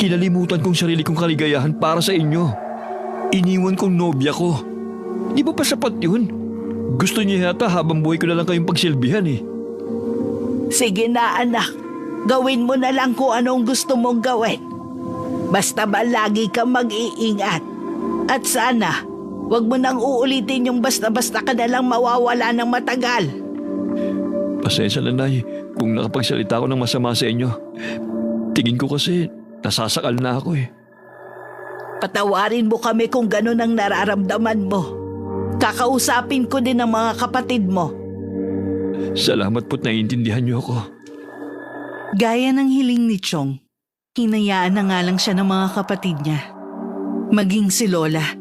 Kinalimutan kong sarili kong kaligayahan para sa inyo. Iniwan kong nobya ko. Di ba pa sapat yun? Gusto niyo yata habang buhay ko na lang kayong pagsilbihan eh. Sige na anak, gawin mo na lang kung anong gusto mong gawin. Basta ba lagi kang mag-iingat. At sana, huwag mo nang uulitin yung basta-basta ka na lang mawawala ng matagal. Pasensya na, Nay, kung nakapagsalita ako ng masama sa inyo. Tingin ko kasi nasasakal na ako eh. Patawarin mo kami kung ganun ang nararamdaman mo. Kakausapin ko din ang mga kapatid mo. Salamat po't naiintindihan niyo ako. Gaya ng hiling ni Chong, hinayaan na nga lang siya ng mga kapatid niya. Maging si Lola,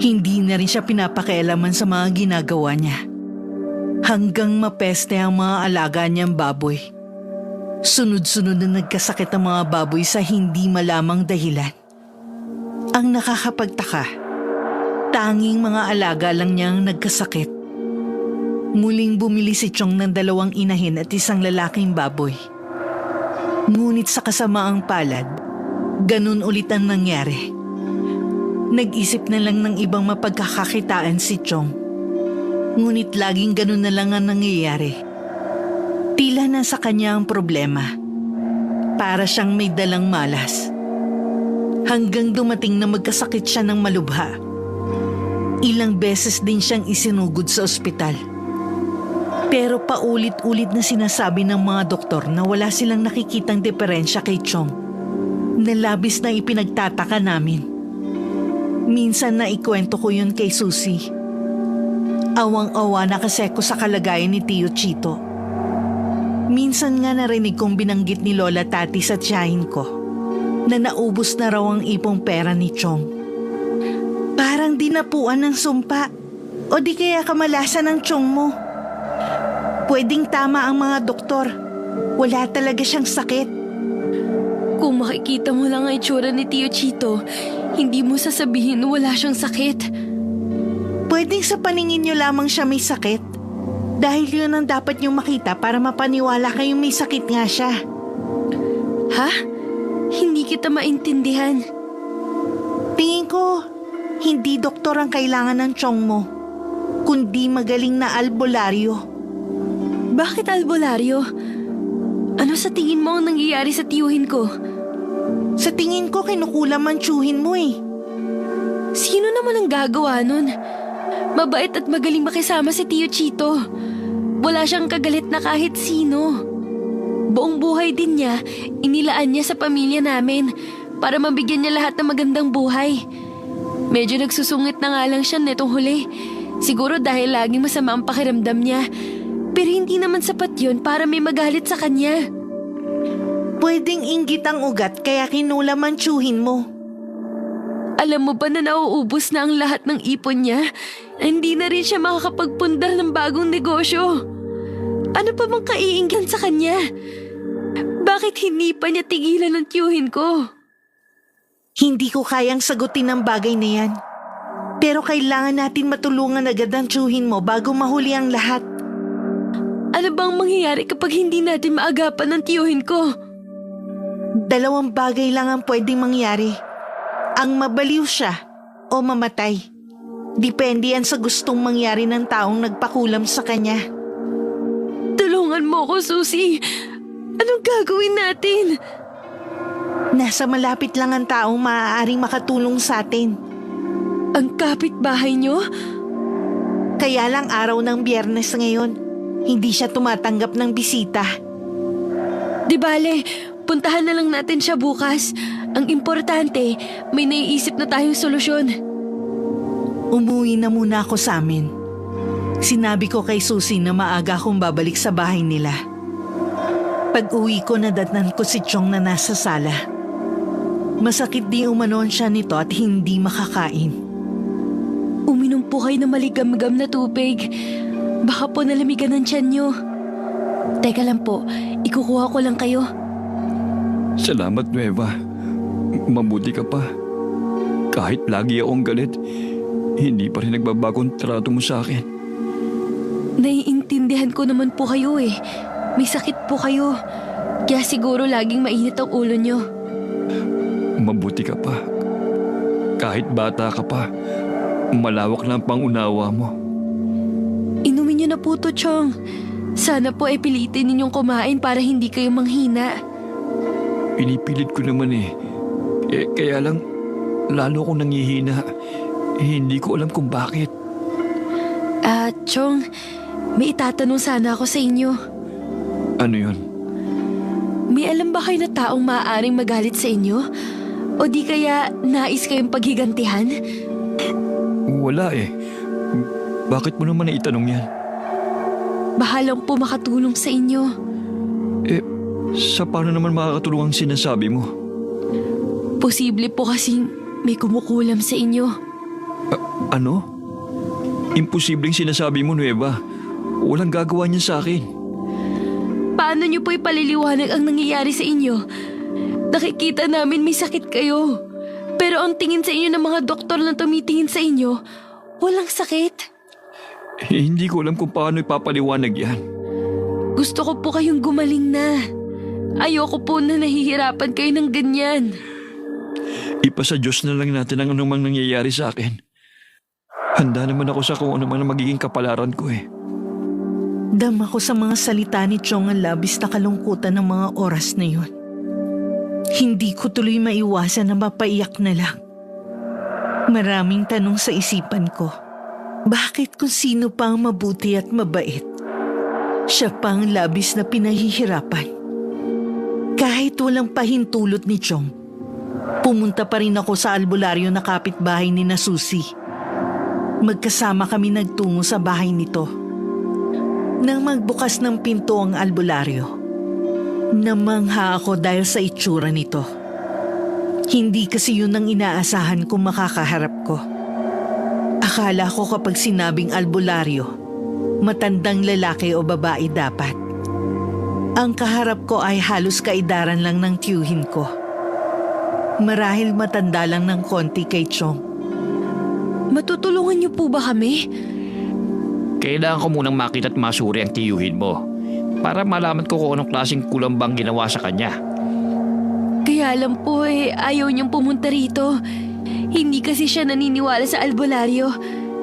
hindi na rin siya pinapakialaman sa mga ginagawa niya. Hanggang mapeste ang mga alaga niyang baboy. Sunod-sunod na nagkasakit ang mga baboy sa hindi malamang dahilan. Ang nakakapagtaka, tanging mga alaga lang niyang nagkasakit. Muling bumili si Chong ng 2 inahin at 1 lalaking baboy. Ngunit sa kasamaang palad, ganun ulit ang nangyari. Nag-isip na lang ng ibang mapagkakakitaan si Chong. Ngunit laging ganun na lang ang nangyayari. Tila nasa kanya ang problema. Para siyang may dalang malas. Hanggang dumating na magkasakit siya ng malubha. Ilang beses din siyang isinugod sa ospital. Pero paulit-ulit na sinasabi ng mga doktor na wala silang nakikitang diferensya kay Chong. Na labis na ipinagtataka namin. Minsan na ikwento ko yun kay Susie. Awang-awa na kasi ko sa kalagayan ni Tio Chito. Minsan nga narinig kong binanggit ni Lola Tati sa tiyahin ko na naubos na raw ang ipong pera ni Chong. Parang dinapuan ng sumpa o di kaya kamalasan ng Chong mo. Pwedeng tama ang mga doktor. Wala talaga siyang sakit. Kung makikita mo lang ang itsura ni Tio Chito, hindi mo sasabihin wala siyang sakit. Pwedeng sa paningin niyo lamang siya may sakit. Dahil yun ang dapat niyong makita para mapaniwala kayong may sakit nga siya. Ha? Hindi kita maintindihan. Tingin ko, hindi doktor ang kailangan ng Chong mo, kundi magaling na albularyo. Bakit albularyo? Ano sa tingin mo ang nangyayari sa tiyuhin ko? Sa tingin ko, kinukulam ang tiyuhin mo eh. Sino naman ang gagawa nun? Mabait at magaling makisama si Tio Chito. wala siyang kagalit na kahit sino. Buong buhay din niya, inilaan niya sa pamilya namin para mabigyan niya lahat ng magandang buhay. Medyo nagsusungit na nga lang siya netong huli. Siguro dahil laging masama ang pakiramdam niya. Pero hindi naman sapat yun para may magalit sa kanya. Pwedeng inggit ang ugat kaya kinulam ang tiyuhin mo. Alam mo ba na nauubos na ang lahat ng ipon niya? Hindi na rin siya makakapagpundar ng bagong negosyo. Ano pa bang kaiinggan sa kanya? Bakit hindi pa niya tigilan ng tiyuhin ko? Hindi ko kayang sagutin ang bagay na yan. Pero kailangan natin matulungan agad ang tiyuhin mo bago mahuli ang lahat. Ano bang mangyayari kapag hindi natin maagapan ng tiyuhin ko? 2 bagay lang ang pwedeng mangyari. Ang mabaliw siya o mamatay. Depende yan sa gustong mangyari ng taong nagpakulam sa kanya. Tulungan mo ko, Susie. Anong gagawin natin? Nasa malapit lang ang taong maaaring makatulong sa atin. Ang kapitbahay niyo? Kaya lang araw ng Biyernes ngayon, hindi siya tumatanggap ng bisita. Di bale, puntahan na lang natin siya bukas. Ang importante, may naiisip na tayong solusyon. Umuwi na muna ako sa amin. Sinabi ko kay Susie na maaga akong babalik sa bahay nila. Pag-uwi ko, nadatnan ko si Chong na nasa sala. Masakit di umanon siya nito at hindi makakain. Uminom po kayo ng maligam-gam na tubig. Baka po nalamigan ng tiyan niyo. Teka lang po, ikukuha ko lang kayo. Salamat, Nueva. Mabuti ka pa. Kahit lagi akong galit, hindi pa rin nagbabagong trato mo sa akin. Naiintindihan ko naman po kayo eh. May sakit po kayo. Kaya siguro laging mainit ang ulo niyo. Mabuti ka pa. Kahit bata ka pa, malawak na ang pangunawa mo. Inumin niyo na po to, Chong. Sana po ay pilitin ninyong kumain para hindi kayo manghina. Pinipilit ko naman eh. Kaya lang, lalo akong nangihina. Hindi ko alam kung bakit. Chong, may itatanong sana ako sa inyo. Ano yun? May alam ba kayo na taong maaaring magalit sa inyo? O di kaya nais kayong paghigantihan? Wala eh. Bakit mo naman naitanong yan? Bahalang po makatulong sa inyo. Sa paano naman makakatulong ang sinasabi mo? Posible po kasing may kumukulam sa inyo. Ano? Imposibleng sinasabi mo, Nueva. Walang gagawa niya sa akin. Paano niyo po ipaliliwanag ang nangyayari sa inyo? Nakikita namin may sakit kayo. Pero ang tingin sa inyo ng mga doktor na tumitingin sa inyo, walang sakit. Hindi ko alam kung paano ipapaliwanag yan. Gusto ko po kayong gumaling na. Ayoko po na nahihirapan kayo ng ganyan. Ipasa Diyos na lang natin ang anumang nangyayari sa akin. Handa naman ako sa kung ano man ang magiging kapalaran ko eh. Dama ko sa mga salita ni Chong ang labis na kalungkutan ng mga oras na yun. Hindi ko tuloy maiwasan na mapaiyak na lang. Maraming tanong sa isipan ko. Bakit kung sino pa ang mabuti at mabait? Siya pa ang labis na pinahihirapan. Kahit walang pahintulot ni Chong, pumunta pa rin ako sa albularyo na kapitbahay ni na Susie. Magkasama kami nagtungo sa bahay nito. Nang magbukas ng pinto ang albularyo, namangha ako dahil sa itsura nito. Hindi kasi yun ang inaasahan kong makakaharap ko. Akala ko kapag sinabing albularyo, matandang lalaki o babae dapat. Ang kaharap ko ay halos kaidaran lang ng tiyuhin ko. Marahil matanda lang ng konti kay Chong. Matutulungan niyo po ba kami? Kailangan ko munang makita at masuri ang tiyuhin mo para malaman ko kung anong klaseng kulang bang ginawa sa kanya. Kaya lang po ayaw niyang pumunta rito. Hindi kasi siya naniniwala sa albularyo.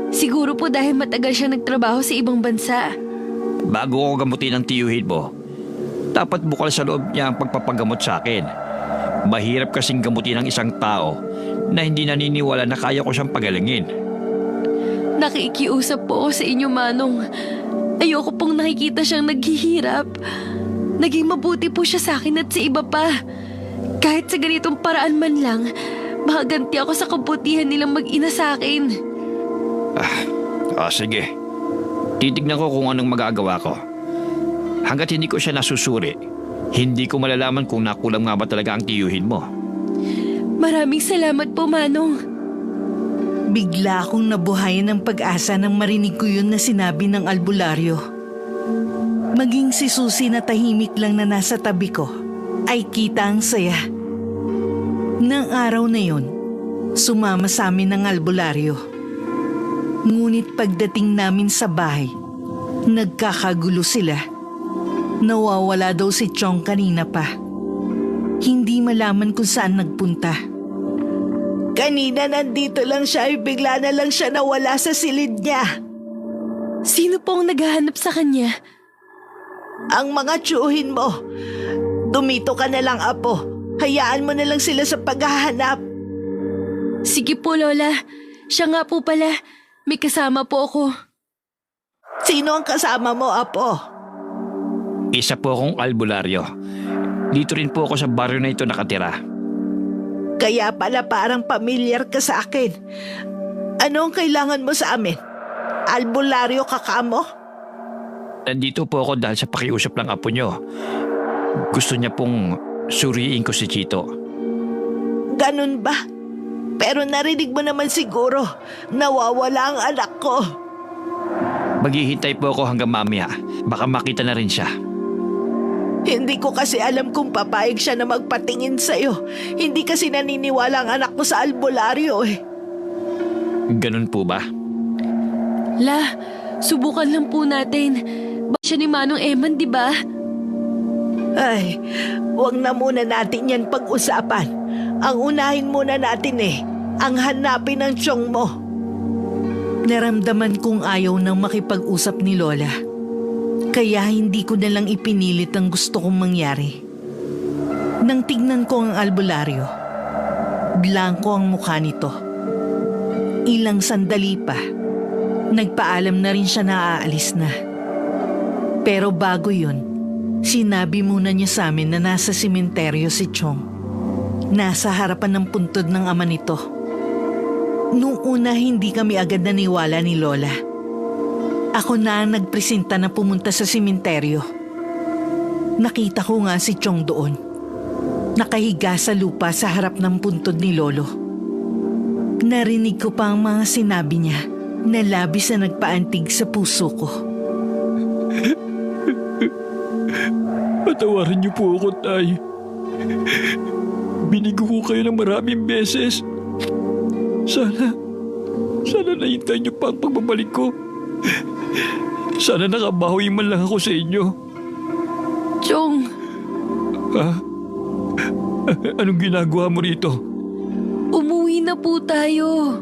Siguro po dahil matagal siya nagtrabaho sa ibang bansa. Bago ko gamutin ang tiyuhin mo, dapat bukal sa loob niya ang pagpapagamot sa akin. Mahirap kasing gamutin ng isang tao na hindi naniniwala na kaya ko siyang pagalingin. Nakikiusap po ako sa inyo, Manong. Ayoko pong nakikita siyang naghihirap. Naging mabuti po siya sa akin at sa iba pa. Kahit sa ganitong paraan man lang, makaganti ako sa kabutihan nilang mag-ina sa akin. Sige. Titignan ko kung anong magagawa ko. Hanggat hindi ko siya nasusuri, hindi ko malalaman kung nakulang nga ba talaga ang tiyuhin mo. Maraming salamat po, Manong. Bigla akong nabuhayan ng pag-asa nang marinig ko yun na sinabi ng albularyo. Maging si Susie na tahimik lang na nasa tabi ko ay kita ang saya. Nang araw na yun, sumama sa amin ang albularyo. Ngunit pagdating namin sa bahay, nagkakagulo sila. Nawawala daw si Chong kanina pa. Hindi malaman kung saan nagpunta. Kanina nandito lang siya ay bigla na lang siya nawala sa silid niya. Sino po ang naghahanap sa kanya? Ang mga tiyuhin mo. Dumito ka na lang, Apo. Hayaan mo na lang sila sa paghahanap. Sige po, Lola. Siya nga po pala. May kasama po ako. Sino ang kasama mo, Apo? Isa po akong albularyo. Dito rin po ako sa baryo na ito nakatira. Kaya pala parang pamilyar ka sa akin. Ano ang kailangan mo sa amin? Albularyo ka mo? Nandito po ako dahil sa pakiusap ng apo nyo. Gusto niya pong suriin ko si Chito. Ganun ba? Pero narinig mo naman siguro, nawawala ang anak ko. Maghihintay po ako hanggang mamaya. Baka makita na rin siya. Hindi ko kasi alam kung papayag siya na magpatingin sa'yo. Hindi kasi naniniwala ang anak ko sa albularyo eh. Ganun po ba? La, subukan lang po natin. Ba siya ni Manong Eman, di ba? Ay, wag na muna natin yan pag-usapan. Ang unahin muna natin ang hanapin ng tiyong mo. Naramdaman kong ayaw nang makipag-usap ni Lola. Kaya hindi ko na lang ipinilit ang gusto kong mangyari. Nang tignan ko ang albularyo, blanko ang mukha nito. Ilang sandali pa, nagpaalam na rin siya na aalis na. Pero bago yun, sinabi muna niya sa amin na nasa sementeryo si Chong. Nasa harapan ng puntod ng ama nito. Noong una hindi kami agad naniwala ni Lola. Ako na ang nagpresenta na pumunta sa sementeryo. Nakita ko nga si Chong doon. Nakahiga sa lupa sa harap ng puntod ni Lolo. Narinig ko pa ang mga sinabi niya na labis na nagpaantig sa puso ko. Patawarin niyo po ako, Tay. Binigo ko kayo ng maraming beses. Sana nahintay niyo pa ang pagbabalik ko. Sana nakabawi man lang ako sa inyo. Chong, Ha? Anong ginagawa mo rito? umuwi na po tayo.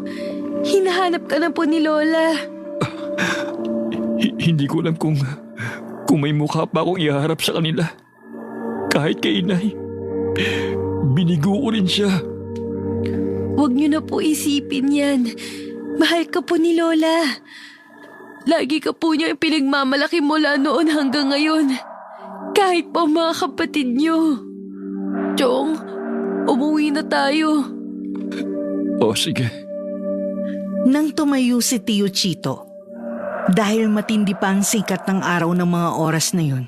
Hinahanap ka na po ni Lola. Hindi ko alam kung may mukha pa akong iharap sa kanila. Kahit kay inay. Binigo ko rin siya. Huwag niyo na po isipin yan. Mahal ka po ni Lola. Lagi ka po niya pinagmamalaki mula noon hanggang ngayon. Kahit pa mga kapatid niyo. Chong, umuwi na tayo. Sige. Nang tumayo si Tio Chito, dahil matindi pa ang sikat ng araw ng mga oras na yun,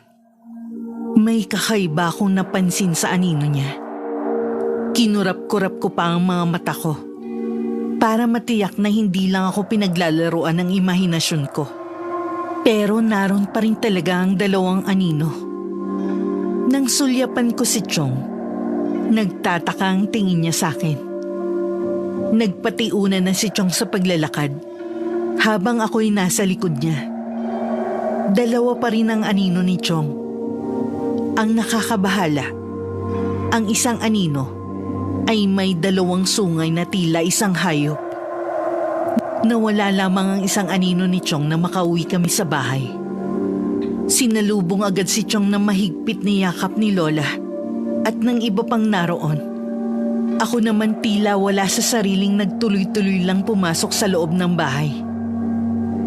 may kakaiba akong napansin sa anino niya. Kinurap-kurap ko pa ang mga mata ko para matiyak na hindi lang ako pinaglalaruan ng imahinasyon ko. Pero naroon pa rin talaga ang dalawang anino. Nang sulyapan ko si Chong, nagtataka ang tingin niya sa akin. Nagpatiuna na si Chong sa paglalakad habang ako'y nasa likod niya. Dalawa pa rin ang anino ni Chong. Ang nakakabahala, ang isang anino ay may dalawang sungay na tila isang hayop. Nawala lamang ang isang anino ni Chong na makauwi kami sa bahay. Sinalubong agad si Chong na mahigpit ni yakap ni Lola at ng iba pang naroon. Ako naman tila wala sa sariling nagtuloy-tuloy lang pumasok sa loob ng bahay.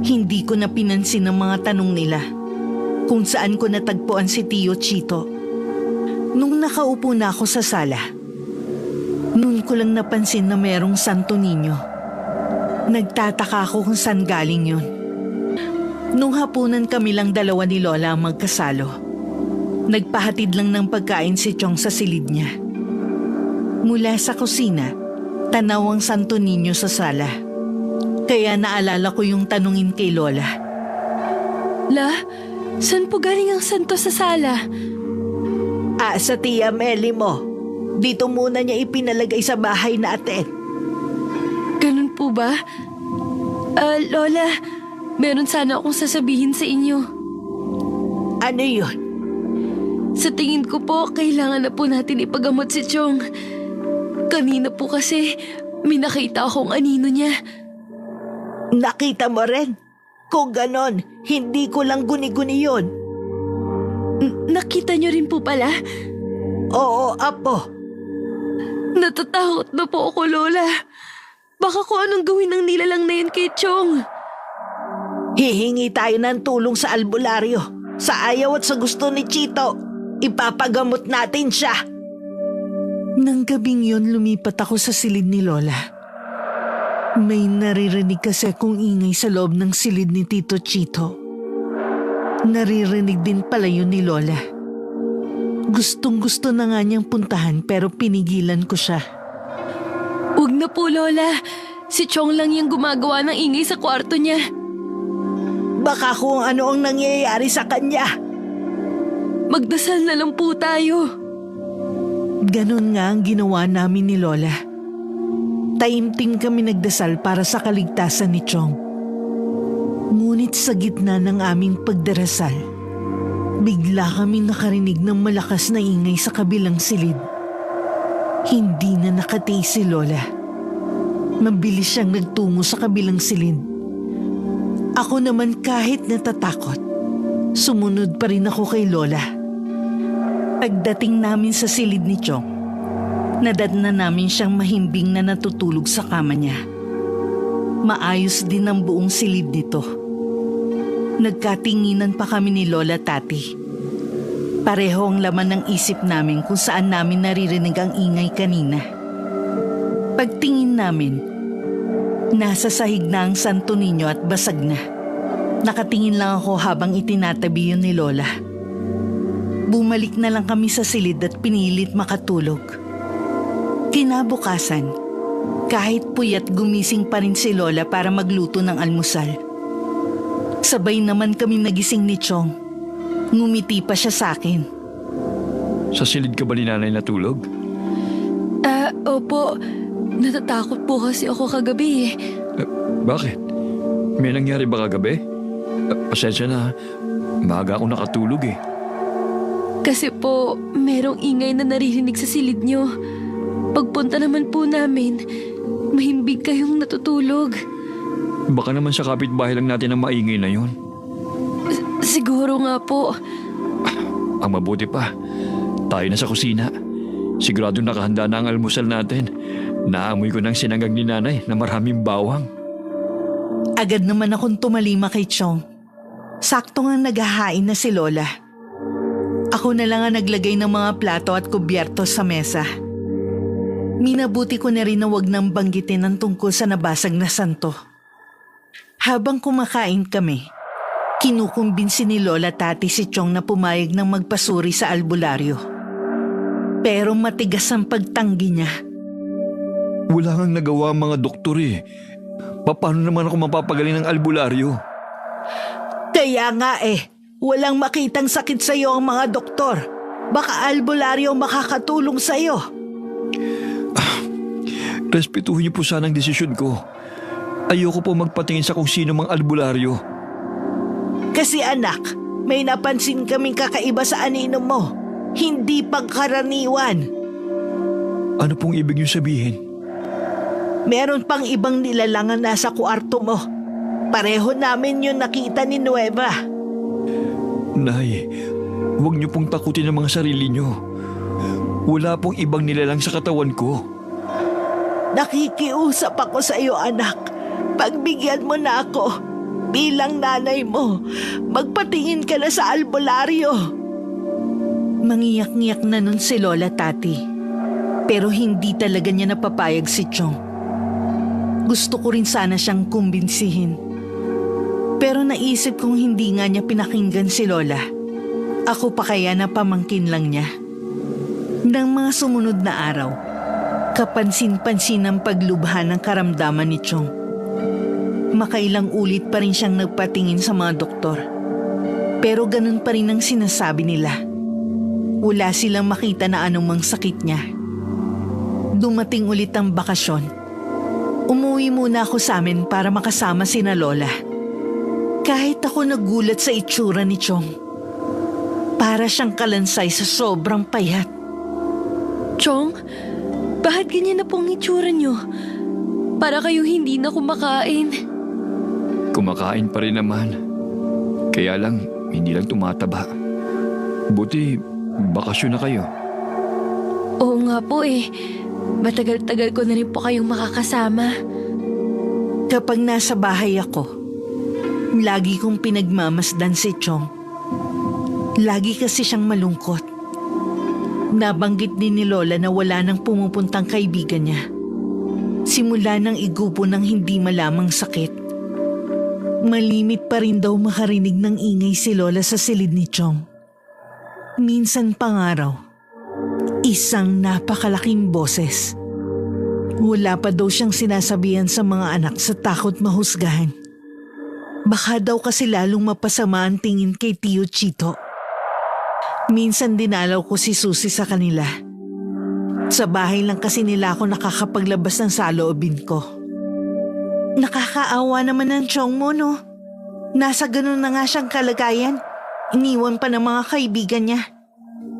Hindi ko na pinansin ang mga tanong nila kung saan ko natagpuan si Tio Chito. Nung nakaupo na ako sa sala, noon ko lang napansin na merong Santo Niño. Nagtataka ako kung saan galing yun. Nung hapunan kami lang dalawa ni Lola ang magkasalo, nagpahatid lang ng pagkain si Chong sa silid niya. Mula sa kusina, tanaw ang Santo Niño sa sala. Kaya naalala ko yung tanungin kay Lola. La, saan po galing ang santo sa sala? Sa Tia Meli mo. Dito muna niya ipinalagay sa bahay natin. Ganun po ba? Lola, meron sana akong sasabihin sa inyo. Ano yun? Sa tingin ko po, kailangan na po natin ipagamot si Chong. Kanina po kasi, may nakita akong anino niya. Nakita mo rin? Kung ganon, hindi ko lang guni-guni yun. Nakita niyo rin po pala? Oo, Apo. Natatakot na po ako, Lola. Baka kung anong gawin ng nilalang na yun kay Chong. Hihingi tayo ng tulong sa albularyo. Sa ayaw at sa gusto ni Chito, ipapagamot natin siya. Nang gabing yun, lumipat ako sa silid ni Lola. May naririnig kasi akong ingay sa loob ng silid ni Tito Chito. Naririnig din pala yun ni Lola. Gustong-gusto na nga niyang puntahan pero pinigilan ko siya. Huwag na po, Lola. Si Chong lang yung gumagawa ng ingay sa kwarto niya. Baka kung ano ang nangyayari sa kanya. Magdasal na lang po tayo. Ganon nga ang ginawa namin ni Lola. Taimtim kami nagdasal para sa kaligtasan ni Chong. Ngunit sa gitna ng aming pagdarasal, bigla kami nakarinig ng malakas na ingay sa kabilang silid. Hindi na nakatiis si Lola. Mabilis siyang nagtungo sa kabilang silid. Ako naman kahit natatakot, sumunod pa rin ako kay Lola. Pagdating namin sa silid ni Chong, nadatnan namin siyang mahimbing na natutulog sa kama niya. Maayos din ang buong silid nito. Nagkatinginan pa kami ni Lola Tati. Pareho ang laman ng isip namin kung saan namin naririnig ang ingay kanina. Pagtingin namin, nasa sahig na ang Santo Niño at basag na. Nakatingin lang ako habang itinatabi yun ni Lola. Bumalik na lang kami sa silid at pinilit makatulog. Kinabukasan, kahit puyat gumising pa rin si Lola para magluto ng almusal. Sabay naman kami nagising ni Chong. Ngumiti pa siya sa akin. Sa silid ka ba ni nanay natulog? Opo. Natatakot po kasi ako kagabi eh. Bakit? May nangyari ba kagabi? Pasensya na, maaga ako nakatulog eh. Kasi po, merong ingay na naririnig sa silid niyo. Pagpunta naman po namin, mahimbing kayong natutulog. Baka naman sa kapitbahay lang natin ang maingay na yun. Siguro nga po. Ang mabuti pa, tayo na sa kusina. Sigurado nakahanda na ang almusal natin. Naamoy ko ng sinangag ni nanay na maraming bawang. Agad naman akong tumalima kay Chong. Sakto nga naghahain na si Lola. Ako na lang ang naglagay ng mga plato at kubyerto sa mesa. Minabuti ko na rin na wag nang banggitin ang tungkol sa nabasag na santo. Habang kumakain kami, kinukumbinsi ni Lola Tati si Chong na pumayag ng magpasuri sa albularyo. Pero matigas ang pagtanggi niya. Wala kang nagawa ang mga doktor eh. Paano naman ako mapapagaling ng albularyo? Kaya nga walang makitang sakit sa'yo ang mga doktor. Baka albularyo makakatulong sa'yo. Respetuhin niyo po sana ang desisyon ko. Ayoko po magpatingin sa kung sino mang albularyo. Kasi anak, may napansin kaming kakaiba sa anino mo. Hindi pangkaraniwan. Ano pong ibig niyo sabihin? Meron pang ibang nilalangan nasa kwarto mo. Pareho namin yung nakita ni Nueva. Nay, huwag niyo pong takutin ang mga sarili niyo. Wala pong ibang nilalang sa katawan ko. Nakikiusap ako sa iyo, anak. Pagbigyan mo na ako. Bilang nanay mo, magpatingin ka na sa albularyo. Mangiyak-ngiyak na nun si Lola, Tati. Pero hindi talaga niya napapayag si Chong. Gusto ko rin sana siyang kumbinsihin. Pero naisip kong hindi nga niya pinakinggan si Lola. Ako pa kaya na pamangkin lang niya. Nang mga sumunod na araw, kapansin-pansin ang paglubha ng karamdaman ni Chong. Makailang ulit pa rin siyang nagpatingin sa mga doktor. Pero ganun pa rin ang sinasabi nila. Wala silang makita na anumang sakit niya. Dumating ulit ang bakasyon. Umuwi muna ako sa amin para makasama sina Lola. Kahit ako nagulat sa itsura ni Chong. Para siyang kalansay sa sobrang payat. Chong, bakit ganyan na pong itsura niyo? Para kayo hindi na kumakain. Kumakain pa rin naman. Kaya lang, hindi lang tumataba. Buti, bakasyon na kayo. Oo nga po eh. Matagal-tagal ko na rin po kayong makakasama. Kapag nasa bahay ako, lagi kong pinagmamasdan si Chong. Lagi kasi siyang malungkot. Nabanggit din ni Lola na wala nang pumupuntang kaibigan niya. Simula nang igupo ng hindi malamang sakit. Malimit pa rin daw makarinig ng ingay si Lola sa silid ni Chong. Minsan pangaraw, isang napakalaking boses. Wala pa daw siyang sinasabihan sa mga anak sa takot mahusgahan. Baka daw kasi lalong mapasama ang tingin kay Tio Chito. Minsan dinalaw ko si Susie sa kanila. Sa bahay lang kasi nila ako nakakapaglabas ng saloobin ko. Nakakaawa naman ang Chong mo, no? Nasa ganun na nga siyang kalagayan. Iniwan pa ng mga kaibigan niya.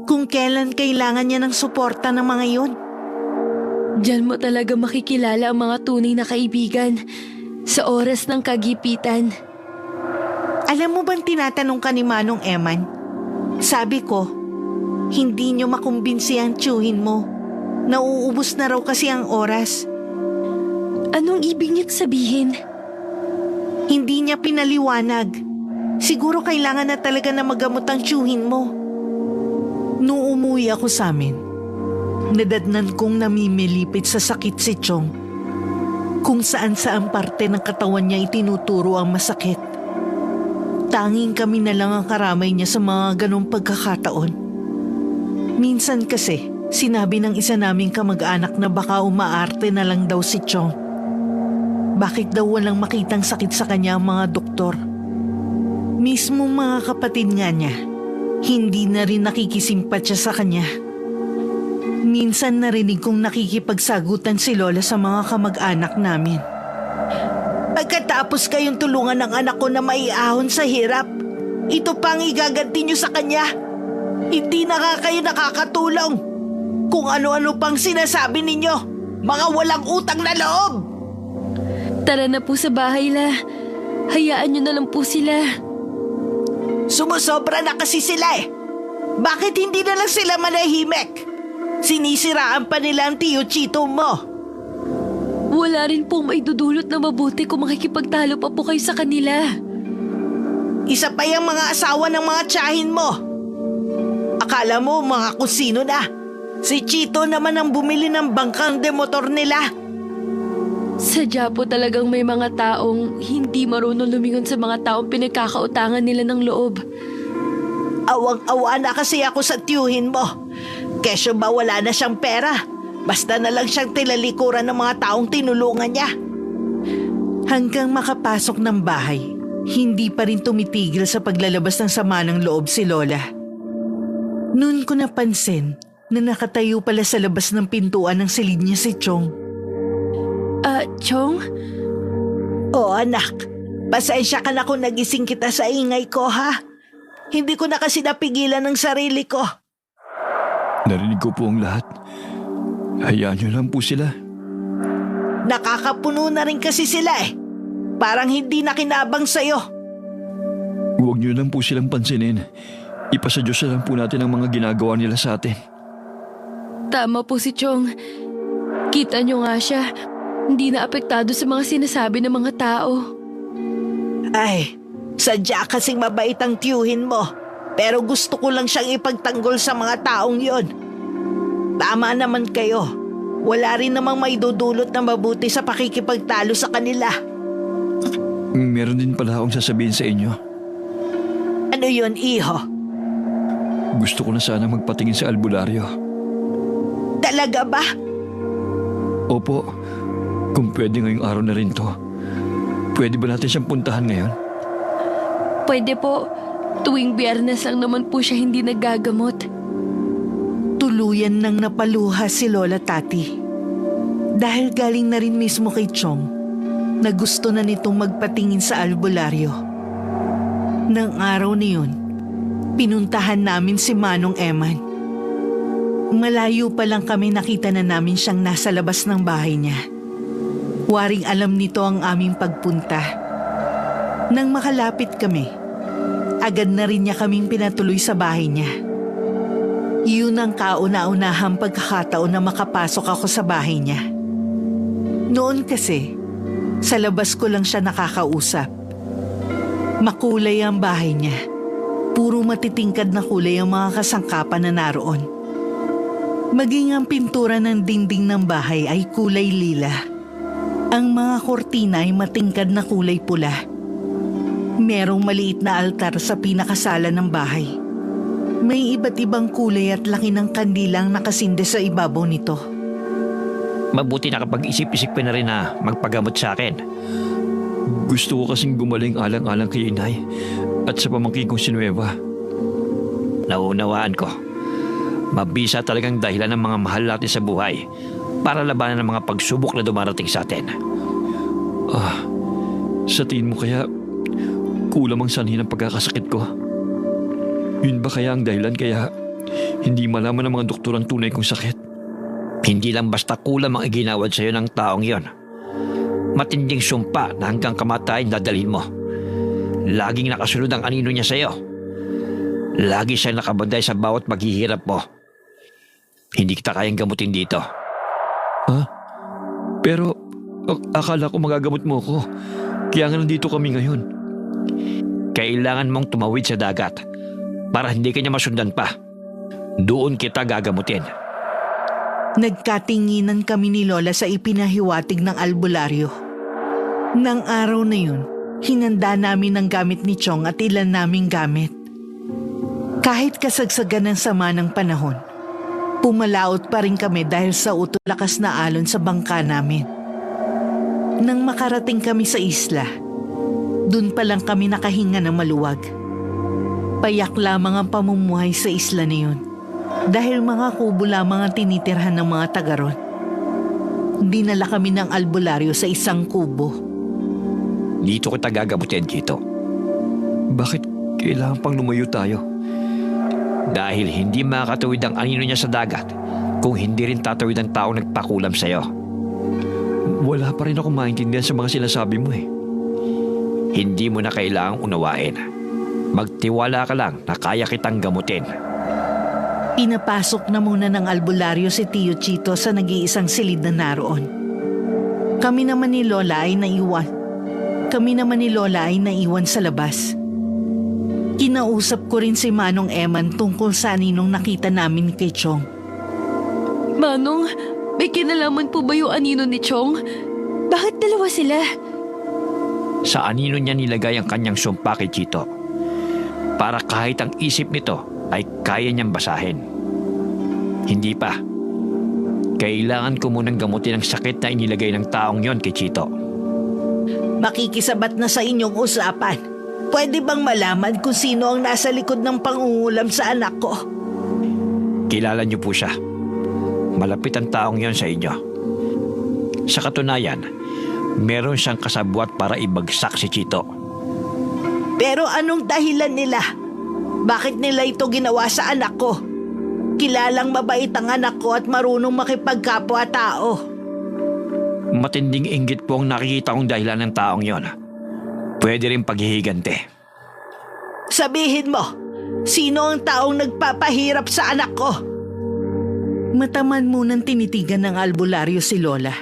Kung kailan kailangan niya ng suporta ng mga yun. Diyan mo talaga makikilala ang mga tunay na kaibigan sa oras ng kagipitan. Alam mo bang tinatanong ka ni Manong Eman? Sabi ko, hindi niyo makumbinsi ang tiyuhin mo. Nauubos na raw kasi ang oras. Anong ibig niya't sabihin? Hindi niya pinaliwanag. Siguro kailangan na talaga na magamot ang tiyuhin mo. Noong umuwi ako sa amin, nadatnan kong namimilipit sa sakit si Chong. Kung saan-saan parte ng katawan niya itinuturo ang masakit. Tanging kami na lang ang karamay niya sa mga ganong pagkakataon. Minsan kasi, sinabi ng isa naming kamag-anak na baka umaarte na lang daw si Chong. Bakit daw walang makitang sakit sa kanya ang mga doktor? Mismo mga kapatid nga niya, hindi na rin nakikisimpatya sa kanya. Minsan narinig kong nakikipagsagutan si Lola sa mga kamag-anak namin. Pagkatapos kayong tulungan ng anak ko na maiahon sa hirap, ito pang igaganti niyo sa kanya. Hindi na nga kayo nakakatulong. Kung ano-ano pang sinasabi ninyo, mga walang utang na loob. Tara na po sa bahay, La. Hayaan niyo na lang po sila. Sumusobra na kasi sila eh. Bakit hindi na lang sila manahimik? Sinisiraan pa nila ang Tio Chito mo. Wala rin pong maidudulot na mabuti kung makikipagtalo pa po kayo sa kanila. Isa pa yung mga asawa ng mga tiyahin mo. Akala mo mga kusino na. Si Chito naman ang bumili ng bangkang demotor nila. Sadya po talagang may mga taong hindi marunong lumingon sa mga taong pinagkakautangan nila ng loob. Awang-awa na kasi ako sa tiyuhin mo. Kesyo ba wala na siyang pera? Basta na lang siyang tilalikuran ng mga taong tinulungan niya. Hanggang makapasok ng bahay, hindi pa rin tumitigil sa paglalabas ng sama ng loob si Lola. Noon ko napansin na nakatayo pala sa labas ng pintuan ng silid niya si Chong. Chong? Oo anak, pasensya ka na kung nagising kita sa ingay ko ha. Hindi ko na kasi napigilan ng sarili ko. Narinig ko po ang lahat. Hayaan niyo lang po sila. Nakakapuno na rin kasi sila eh. Parang hindi na kinabang sa'yo. Huwag niyo lang po silang pansinin. Ipasa Diyos na lang po natin ang mga ginagawa nila sa atin. Tama po si Chong. Kita niyo nga siya. Hindi na apektado sa mga sinasabi ng mga tao. Ay, sadya kasing mabait ang tiyuhin mo. Pero gusto ko lang siyang ipagtanggol sa mga taong yon. Tama naman kayo. Wala rin namang maidudulot na mabuti sa pakikipagtalo sa kanila. Meron din pala akong sasabihin sa inyo. Ano yon, iho? Gusto ko na sana magpatingin sa albularyo. Talaga ba? Opo, kung pwede ngayong araw na rin to. Pwede ba natin siyang puntahan ngayon? Pwede po. Tuwing Biyernes lang naman po siya hindi naggagamot. Tuluyan nang napaluha si Lola Tati. Dahil galing na rin mismo kay Chong na gusto na nitong magpatingin sa albularyo. Nang araw na yun, pinuntahan namin si Manong Eman. Malayo pa lang kami nakita na namin siyang nasa labas ng bahay niya. Waring alam nito ang aming pagpunta. Nang makalapit kami, agad na rin niya kaming pinatuloy sa bahay niya. Yun ang kauna-unahang pagkakataon na makapasok ako sa bahay niya. Noon kasi, sa labas ko lang siya nakakausap. Makulay ang bahay niya. Puro matitingkad na kulay ang mga kasangkapan na naroon. Maging ang pintura ng dingding ng bahay ay kulay lila. Ang mga kortina ay matingkad na kulay pula. Merong maliit na altar sa pinakasala ng bahay. May iba't ibang kulay at laki ng kandilang nakasinde sa ibabaw nito. Mabuti na kapag isip-isip ko na rin na magpagamot sa akin. Gusto ko kasing gumaling alang-alang kay inay at sa pamangkin kong si Nueva. Naunawaan ko. Mabisa talagang dahilan ng mga mahal natin sa buhay para labanan ng mga pagsubok na dumarating sa atin. Sa tingin mo kaya kulang ang sanhi ng pagkakasakit ko? Yun ba kaya ang dahilan kaya hindi malaman ng mga doktor ang tunay kong sakit? Hindi lang basta kulam ang iginawad sa'yo ng taong yon. Matinding sumpa na hanggang kamatayan dadalhin mo. Laging nakasunod ang anino niya sa'yo. Lagi siya nakabanday sa bawat paghihirap mo. Hindi kita kayang gamutin dito. Pero akala ko magagamot mo ko. Kaya nga nandito kami ngayon. Kailangan mong tumawid sa dagat para hindi ka niya masundan pa. Doon kita gagamutin. Nagkatinginan kami ni Lola sa ipinahiwatig ng albularyo. Nang araw na yun, hinanda namin ang gamit ni Chong at ilan naming gamit. Kahit kasagsagan ng sama ng panahon, pumalaot pa rin kami dahil sa utulakas na alon sa bangka namin. Nang makarating kami sa isla, dun pa lang kami nakahinga ng maluwag. Payak lamang ang pamumuhay sa isla na yun dahil mga kubo lamang ang tinitirhan ng mga taga ron. Dinala kami ng albularyo sa isang kubo. Dito kita gagamutin, Chito. Bakit kailangan pang lumayo tayo? Dahil hindi makakatawid ang anino niya sa dagat kung hindi rin tatawid ang tao nagpakulam sa'yo. Wala pa rin ako maintindihan sa mga sinasabi mo eh. Hindi mo na kailangang unawain. Magtiwala ka lang na kaya kitang gamutin. Pinapasok na muna ng albularyo si Tio Chito sa nag-iisang silid na naroon. Kami naman ni Lola ay naiwan sa labas. Kinausap ko rin si Manong Eman tungkol sa aninong nakita namin kay Chong. Manong, may kinalaman po ba yung anino ni Chong? Bakit dalawa sila? Sa anino niya nilagay ang kanyang sumpa kay Chito para kahit ang isip nito ay kaya niyang basahin. Hindi pa. Kailangan ko munang gamutin ang sakit na inilagay ng taong yon kay Chito. Makikisabat na sa inyong usapan. Pwede bang malaman kung sino ang nasa likod ng pangungulam sa anak ko? Kilala niyo po siya. Malapit ang taong yon sa inyo. Sa katunayan, meron siyang kasabwat para ibagsak si Chito. Pero anong dahilan nila? Bakit nila ito ginawa sa anak ko? Kilalang mabait ang anak ko at marunong makipagkapwa-tao. Matinding inggit po ang nakikita kong dahilan ng taong yon. Pwede rin paghihigante. Sabihin mo, sino ang taong nagpapahirap sa anak ko? Mataman munang tinitigan ng albularyo si Lola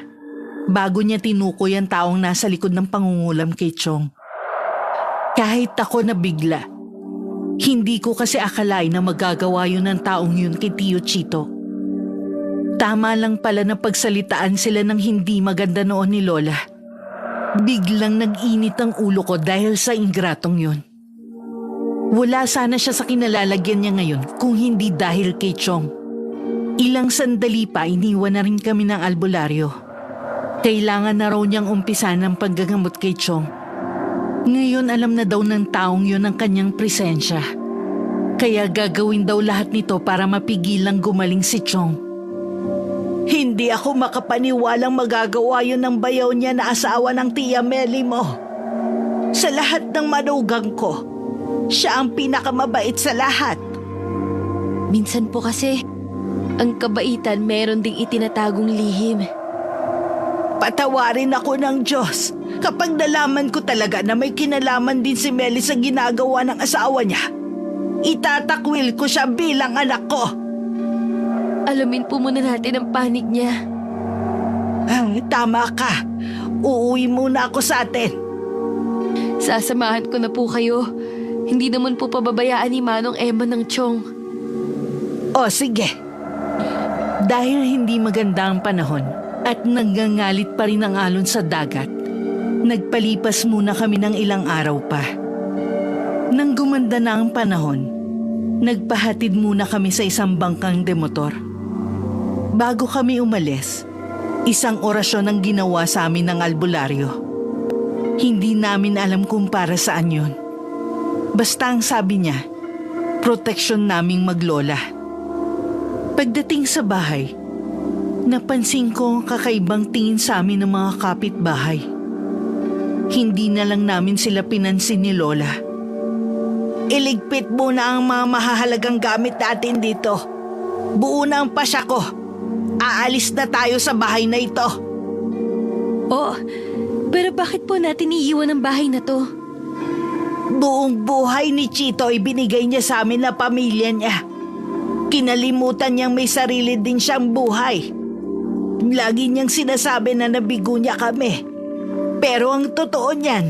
bago niya tinukoy ang taong nasa likod ng pangungulam kay Chong. Kahit ako nabigla, hindi ko kasi akalain na magagawa yun ng taong yun kay Tio Chito. Tama lang pala na pagsalitaan sila ng hindi maganda noon ni Lola. Biglang nag-init ang ulo ko dahil sa ingratong yun. Wala sana siya sa kinalalagyan niya ngayon kung hindi dahil kay Chong. Ilang sandali pa iniwan na rin kami ng albularyo. Kailangan na raw niyang umpisan ang paggagamot kay Chong. Ngayon alam na daw ng taong yun ang kanyang presensya. Kaya gagawin daw lahat nito para mapigilang gumaling si Chong. Hindi ako makapaniwalang magagawa yun ng bayaw niya na asawa ng Tia Meli mo. Sa lahat ng manugang ko, siya ang pinakamabait sa lahat. Minsan po kasi, ang kabaitan meron ding itinatagong lihim. Patawarin ako ng Diyos kapag nalaman ko talaga na may kinalaman din si Meli sa ginagawa ng asawa niya. Itatakwil ko siya bilang anak ko. Alamin po muna natin ang panig niya. Tama ka. Uuwi muna ako sa atin. Sasamahan ko na po kayo. Hindi naman po pababayaan ni Manong Emma ng Chong. O sige. Dahil hindi maganda ang panahon at nagngangalit pa rin ang alon sa dagat, nagpalipas muna kami ng ilang araw pa. Nang gumanda na ang panahon, nagpahatid muna kami sa isang bangkang demotor. Bago kami umalis, isang orasyon ang ginawa sa amin ng albularyo. Hindi namin alam kung para saan yun. Basta ang sabi niya, proteksyon naming maglola. Pagdating sa bahay, napansin ko ang kakaibang tingin sa amin ng mga kapitbahay. Hindi na lang namin sila pinansin ni Lola. Iligpit mo na ang mga mahahalagang gamit natin dito. Buo na ang pasya ko. Aalis na tayo sa bahay na ito. Oh, pero bakit po natin iiwan ang bahay na to? Buong buhay ni Chito ibinigay niya sa amin na pamilya niya. Kinalimutan niyang may sarili din siyang buhay. Lagi niyang sinasabi na nabigo niya kami. Pero ang totoo niyan,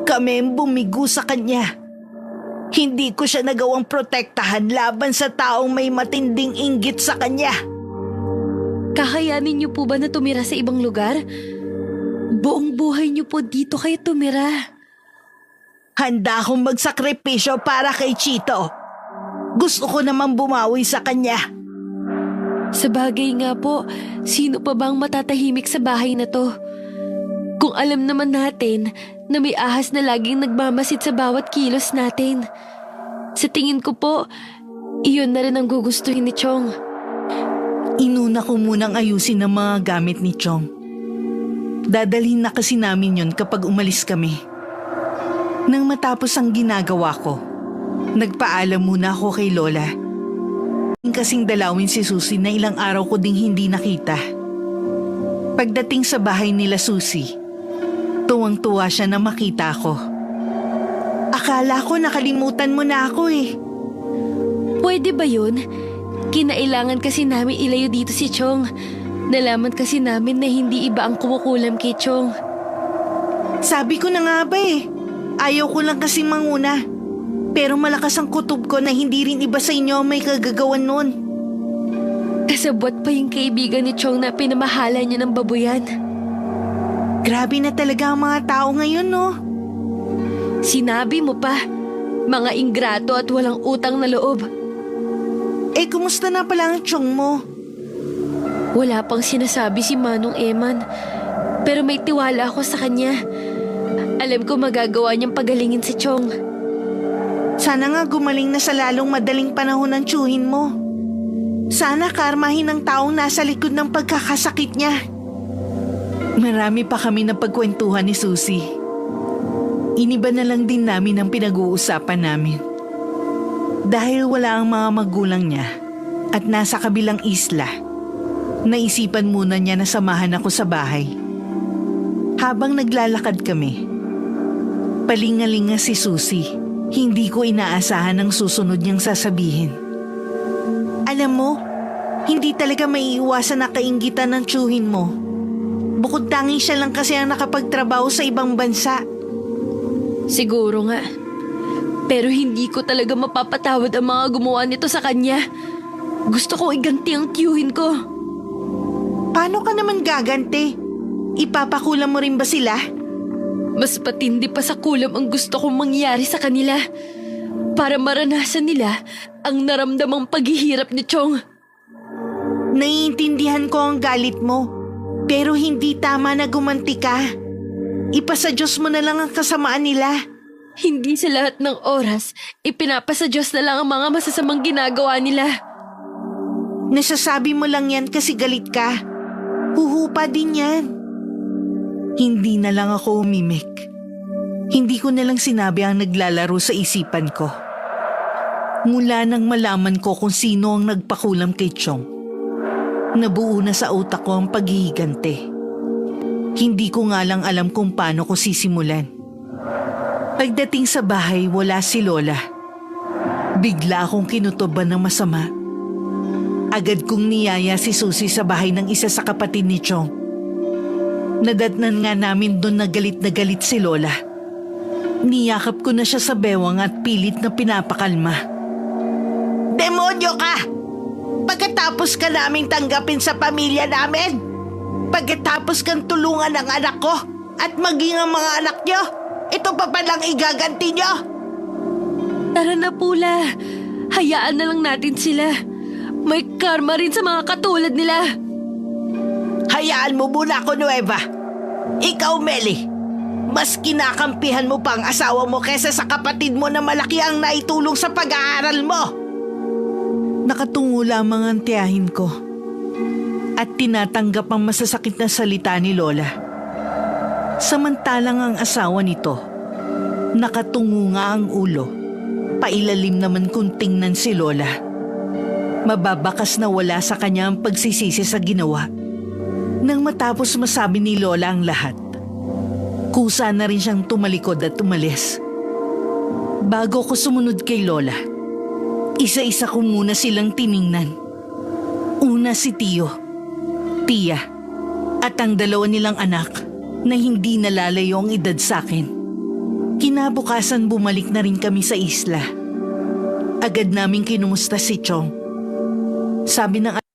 kami ang bumigo sa kanya. Hindi ko siya nagawang protektahan laban sa taong may matinding inggit sa kanya. Kakayanin niyo po ba na tumira sa ibang lugar? Buong buhay niyo po dito kayo tumira. Handa akong magsakripisyo para kay Chito. Gusto ko namang bumawi sa kanya. Sa bagay nga po, sino pa bang matatahimik sa bahay na to? Kung alam naman natin na may ahas na laging nagmamasid sa bawat kilos natin. Sa tingin ko po, iyon na rin ang gugustuhin ni Chong. Inuna ko munang ayusin ang mga gamit ni Chong. Dadalhin na kasi namin yun kapag umalis kami. Nang matapos ang ginagawa ko, nagpaalam muna ako kay Lola. Kasing dalawin si Susie na ilang araw ko ding hindi nakita. Pagdating sa bahay nila Susie, tuwang-tuwa siya na makita ako. Akala ko nakalimutan mo na ako eh. Pwede ba yun? Kinailangan kasi namin ilayo dito si Chong. Nalaman kasi namin na hindi iba ang kumukulam kay Chong. Sabi ko na nga ba eh. Ayaw ko lang kasi manguna. Pero malakas ang kutob ko na hindi rin iba sa inyo may kagagawan nun. Kasabwat pa yung kaibigan ni Chong na pinamahala niya ng babuyan. Grabe na talaga ang mga tao ngayon, no? Sinabi mo pa, mga ingrato at walang utang na loob. Eh, kumusta na pala ang Chong mo? Wala pang sinasabi si Manong Eman, pero may tiwala ako sa kanya. Alam ko magagawa niyang pagalingin si Chong. Sana nga gumaling na sa lalong madaling panahon ng tiyuhin mo. Sana karmahin ang taong nasa likod ng pagkakasakit niya. Marami pa kami na pagkwentuhan ni Susie. Iniba na lang din namin ang pinag-uusapan namin. Dahil wala ang mga magulang niya at nasa kabilang isla, naisipan muna niya na samahan ako sa bahay. Habang naglalakad kami, palingalinga si Susie. Hindi ko inaasahan ang susunod niyang sasabihin. Alam mo, hindi talaga maiiwasan na kainggitan ng tiyuhin mo. Bukod tanging siya lang kasi ang nakapagtrabaho sa ibang bansa. Siguro nga. Pero hindi ko talaga mapapatawad ang mga gumawa nito sa kanya. Gusto ko iganti ang tiyuhin ko. Paano ka naman gaganti? Ipapakulam mo rin ba sila? Mas patindi pa sa kulam ang gusto kong mangyari sa kanila. Para maranasan nila ang naramdamang paghihirap ni Chong. Naiintindihan ko ang galit mo, pero hindi tama na gumanti ka. Ipasa Diyos mo na lang ang kasamaan nila. Hindi sa lahat ng oras, ipinapasa Diyos na lang ang mga masasamang ginagawa nila. Nasasabi mo lang yan kasi galit ka. Huhupa din yan. Hindi na lang ako umimik. Hindi ko na lang sinabi ang naglalaro sa isipan ko. Mula nang malaman ko kung sino ang nagpakulam kay Chong, nabuo na sa utak ko ang paghihiganti. Hindi ko nga lang alam kung paano ko sisimulan. Pagdating sa bahay, wala si Lola. Bigla akong kinutuban ng masama. Agad kong niyaya si Susie sa bahay ng isa sa kapatid ni Chong. Nadatnan nga namin doon na galit si Lola. Niyakap ko na siya sa bewang at pilit na pinapakalma. Demonyo ka! Pagkatapos ka naming tanggapin sa pamilya namin, pagkatapos kang tulungan ng anak ko at maging ang mga anak nyo, ito pa palang igaganti nyo? Tara na, Pula. Hayaan na lang natin sila. May karma rin sa mga katulad nila. Hayaan mo muna ako, Nueva. Ikaw, Meli, mas kinakampihan mo pa ang asawa mo kesa sa kapatid mo na malaki ang naitulong sa pag-aaral mo. Nakatungo lamang ang tiyahin ko at tinatanggap ang masasakit na salita ni Lola. Samantalang ang asawa nito, nakatungo nga ang ulo. Pailalim naman kung tingnan si Lola. Mababakas na wala sa kanya ang pagsisisi sa ginawa. Nang matapos masabi ni Lola ang lahat, kusa na rin siyang tumalikod at umalis. Bago ko sumunod kay Lola, isa-isa ko muna silang tiningnan. Una si Tio, Tia, at ang dalawa nilang anak na hindi nalalayo ang edad sa akin. Kinabukasan bumalik na rin kami sa isla. Agad naming kinumusta si Chong. Sabi ng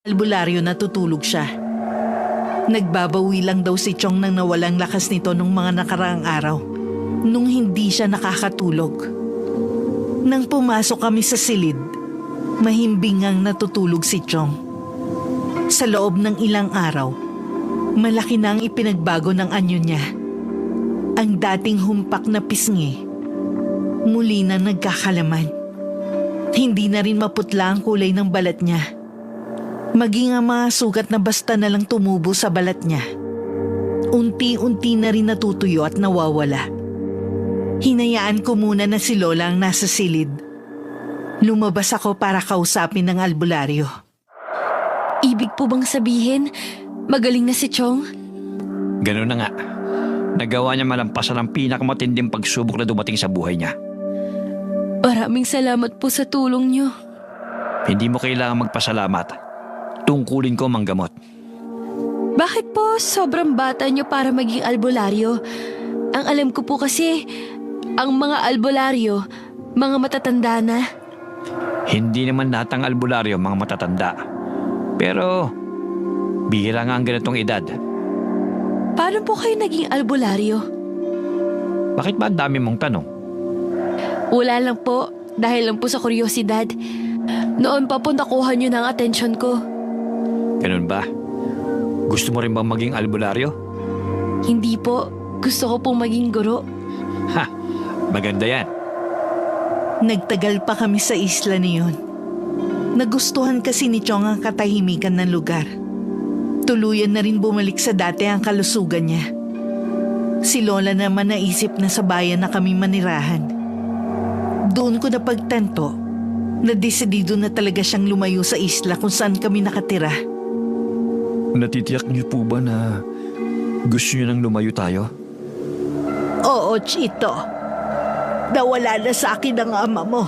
albularyo na tutulog siya. Nagbabawi lang daw si Chong nang nawalang lakas nito nung mga nakaraang araw, nung hindi siya nakakatulog. Nang pumasok kami sa silid, mahimbing ang natutulog si Chong. Sa loob ng ilang araw, malaki na ang ipinagbago ng anyo niya. Ang dating humpak na pisngi, muli na nagkakalaman. Hindi na rin maputla ang kulay ng balat niya. Maging ang mga sugat na basta na lang tumubo sa balat niya. Unti-unti na rin natutuyo at nawawala. Hinayaan ko muna na si Lola ang nasa silid. Lumabas ako para kausapin ng albularyo. Ibig po bang sabihin, magaling na si Chong? Ganun na nga. Nagawa niya malampasan ang pinakamatinding pagsubok na dumating sa buhay niya. Maraming salamat po sa tulong niyo. Hindi mo kailangang magpasalamat. Tungkulin ko ang gamot. Bakit po sobrang bata niyo para maging albularyo? Ang alam ko po kasi, ang mga albularyo, mga matatanda na. Hindi naman lahat ng albularyo mga matatanda. Pero, bihira nga ang ganitong edad. Paano po kayo naging albularyo? Bakit ba ang dami mong tanong? Wala lang po, dahil lang po sa kuryosidad. Noon pa po nakuha niyo ng atensyon ko. Ganun ba? Gusto mo rin bang maging albularyo? Hindi po, gusto ko pong maging guro. Ha! Maganda yan. Nagtagal pa kami sa isla niyon. Nagustuhan kasi ni Chong ang katahimikan ng lugar. Tuluyan na rin bumalik sa dati ang kalusugan niya. Si Lola naman naisip na sa bayan na kami manirahan. Doon ko napagtanto na desidido na talaga siyang lumayo sa isla kung saan kami nakatira. Natitiyak niyo po ba na gusto niyo nang lumayo tayo? Oo, Chito. Nawala na sa akin ang ama mo.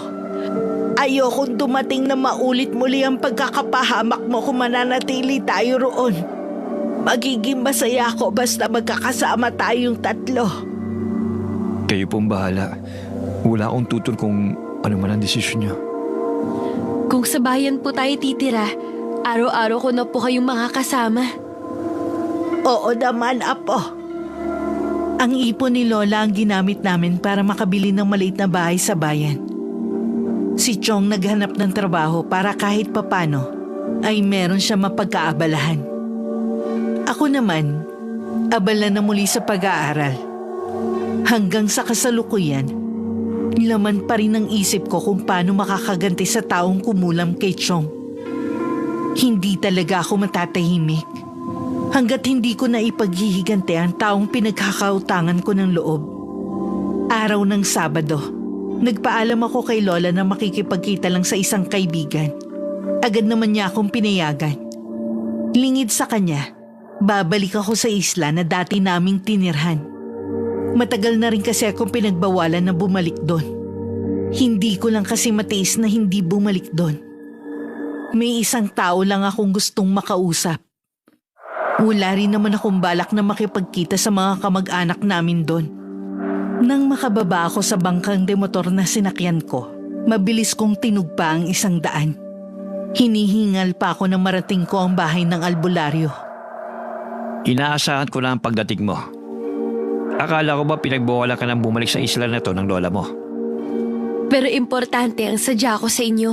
Ayokong dumating na maulit muli ang pagkakapahamak mo kung mananatili tayo roon. Magiging masaya ako basta magkakasama tayong tatlo. Kayo pong bahala. Wala akong tutol kung ano man ang desisyon niyo. Kung sa bayan po tayo titira, araw-araw ko na po kayong makakasama. Oo naman, Apo. Ang ipon ni Lola ang ginamit namin para makabili ng maliit na bahay sa bayan. Si Chong naghanap ng trabaho para kahit papano ay meron siya mapagkaabalahan. Ako naman, abala na muli sa pag-aaral. Hanggang sa kasalukuyan, laman pa rin ang isip ko kung paano makakaganti sa taong kumulam kay Chong. Hindi talaga ako matatahimik hanggat hindi ko na ipaghihigante ang taong pinagkakautangan ko ng loob. Araw ng Sabado, nagpaalam ako kay Lola na makikipagkita lang sa isang kaibigan. Agad naman niya akong pinayagan. Lingid sa kanya, babalik ako sa isla na dati naming tinirhan. Matagal na rin kasi akong pinagbawalan na bumalik doon. Hindi ko lang kasi matiis na hindi bumalik doon. May isang tao lang akong gustong makausap. Wala rin naman akong balak na makipagkita sa mga kamag-anak namin doon. Nang makababa ako sa bangkang de motor na sinakyan ko, mabilis kong tinugpa ang 100. Hinihingal pa ako na marating ko ang bahay ng albularyo. Inaasahan ko na ang pagdating mo. Akala ko ba pinagbawalan ka ng bumalik sa isla na to ng lola mo? Pero importante ang sadya ko sa inyo.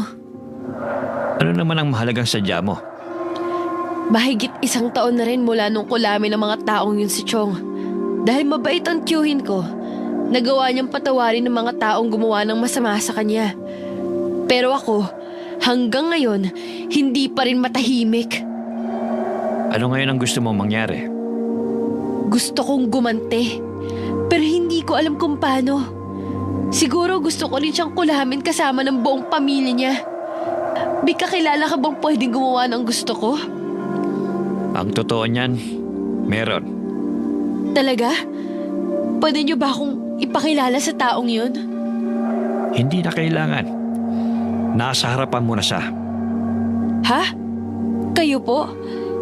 Ano naman ang mahalagang sadya mo? Mahigit 1 taon na rin mula nung kulamin ng mga taong yun si Chong. Dahil mabait ang tiyuhin ko, nagawa niyang patawarin ng mga taong gumawa ng masama sa kanya. Pero ako, hanggang ngayon, hindi pa rin matahimik. Ano ngayon ang gusto mong mangyari? Gusto kong gumante, pero hindi ko alam kung paano. Siguro gusto ko rin siyang kulamin kasama ng buong pamilya niya. May kakilala ka bang pwedeng gumawa ng gusto ko? Ang totoo niyan, meron. Talaga? Pwede niyo ba akong ipakilala sa taong yun? Hindi na kailangan. Nasa harapan mo na siya. Ha? Kayo po?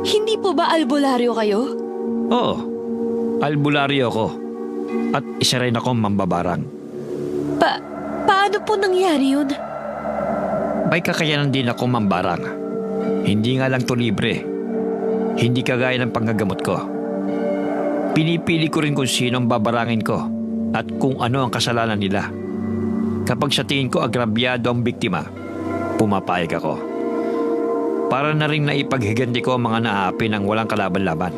Hindi po ba albularyo kayo? Oo, albularyo ko. At isa rin akong mambabarang. Paano po nangyari yun? May kakayanan din ako mambarang. Hindi nga lang to libre. Hindi kagaya ng panggagamot ko. Pinipili ko rin kung sino ang babarangin ko at kung ano ang kasalanan nila. Kapag sa tingin ko agrabyado ang biktima, pumapayag ako. Para na rin naipaghiganti ko ang mga naapi ng walang kalaban-laban.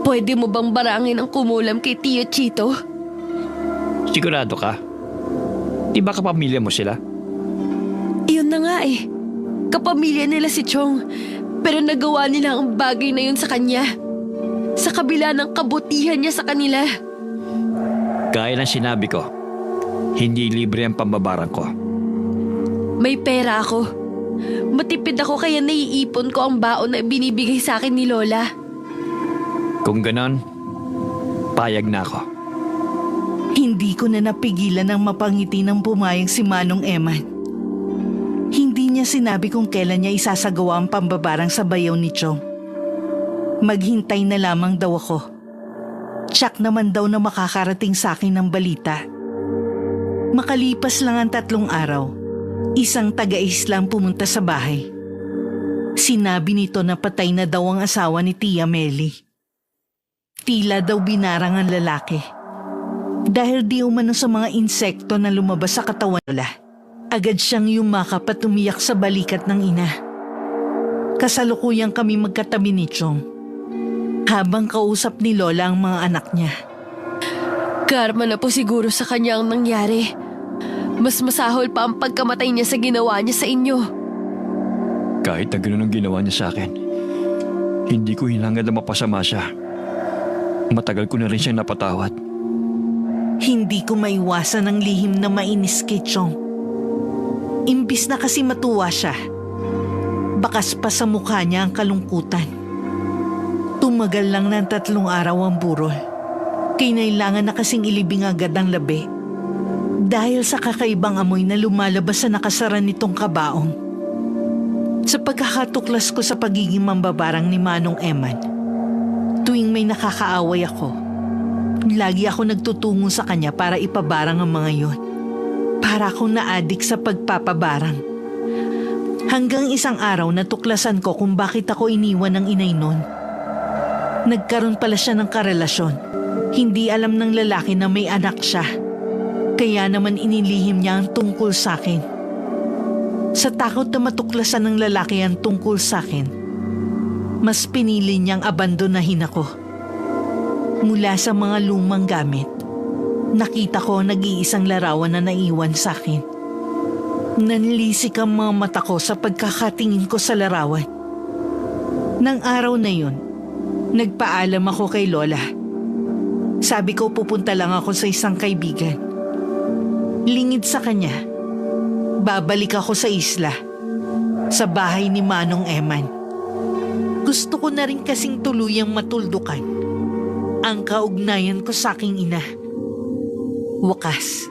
Pwede mo bang barangin ang kumulam kay Tio Chito? Sigurado ka? Di ba kapamilya mo sila? Iyon na nga eh. Kapamilya nila si Chong. Pero nagawa nila ang bagay na yun sa kanya. Sa kabila ng kabutihan niya sa kanila. Gaya ng sinabi ko, hindi libre ang pambabarang ko. May pera ako. Matipid ako kaya naiipon ko ang baon na binibigay sa akin ni Lola. Kung ganon, payag na ako. Hindi ko na napigilan ng mapangiti ng pumayag si Manong Eman. Hindi niya sinabi kung kailan niya isasagawa ang pambabarang sa bayaw ni Chong. Maghintay na lamang daw ako. Tsak naman daw na makakarating sa akin ng balita. Makalipas lang ang 3 araw, isang taga-Islam pumunta sa bahay. Sinabi nito na patay na daw ang asawa ni Tia Meli. Tila daw binarang ang lalaki. Dahil di umano sa mga insekto na lumabas sa katawan nila. Agad siyang yumakap at umiyak sa balikat ng ina. Kasalukuyang kami magkatabi ni Chong. Habang kausap ni Lola ang mga anak niya. Karma na po siguro sa kanya ang nangyari. Mas masahol pa ang pagkamatay niya sa ginawa niya sa inyo. Kahit na gano'n ang ginawa niya sa akin, hindi ko hinangad na mapasama siya. Matagal ko na rin siyang napatawad. Hindi ko maiwasan ang lihim na mainis kay Chong. Imbis na kasi matuwa siya, bakas pa sa mukha niya ang kalungkutan. Tumagal lang ng 3 araw ang burol. Kinailangan na kasing ilibing agad ang labi. Dahil sa kakaibang amoy na lumalabas sa nakasara nitong kabaong. Sa pagkakatuklas ko sa pagiging mambabarang ni Manong Eman, tuwing may nakakaaway ako, lagi ako nagtutungo sa kanya para ipabarang ang mga yon. Para akong naadik sa pagpapabarang. Hanggang isang araw natuklasan ko kung bakit ako iniwan ng inay nun. Nagkaroon pala siya ng karelasyon. Hindi alam ng lalaki na may anak siya. Kaya naman inilihim niya ang tungkol sa akin. Sa takot na matuklasan ng lalaki ang tungkol sa akin, mas pinili niyang abandonahin ako. Mula sa mga lumang gamit, nakita ko nag-iisang larawan na naiwan sa akin. Nanlisik ang mga mata ko sa pagkakatingin ko sa larawan. Nang araw na yun, nagpaalam ako kay Lola. Sabi ko pupunta lang ako sa isang kaibigan. Lingid sa kanya, babalik ako sa isla, sa bahay ni Manong Eman. Gusto ko na rin kasing tuluyang matuldukan ang kaugnayan ko sa aking ina. Wakas,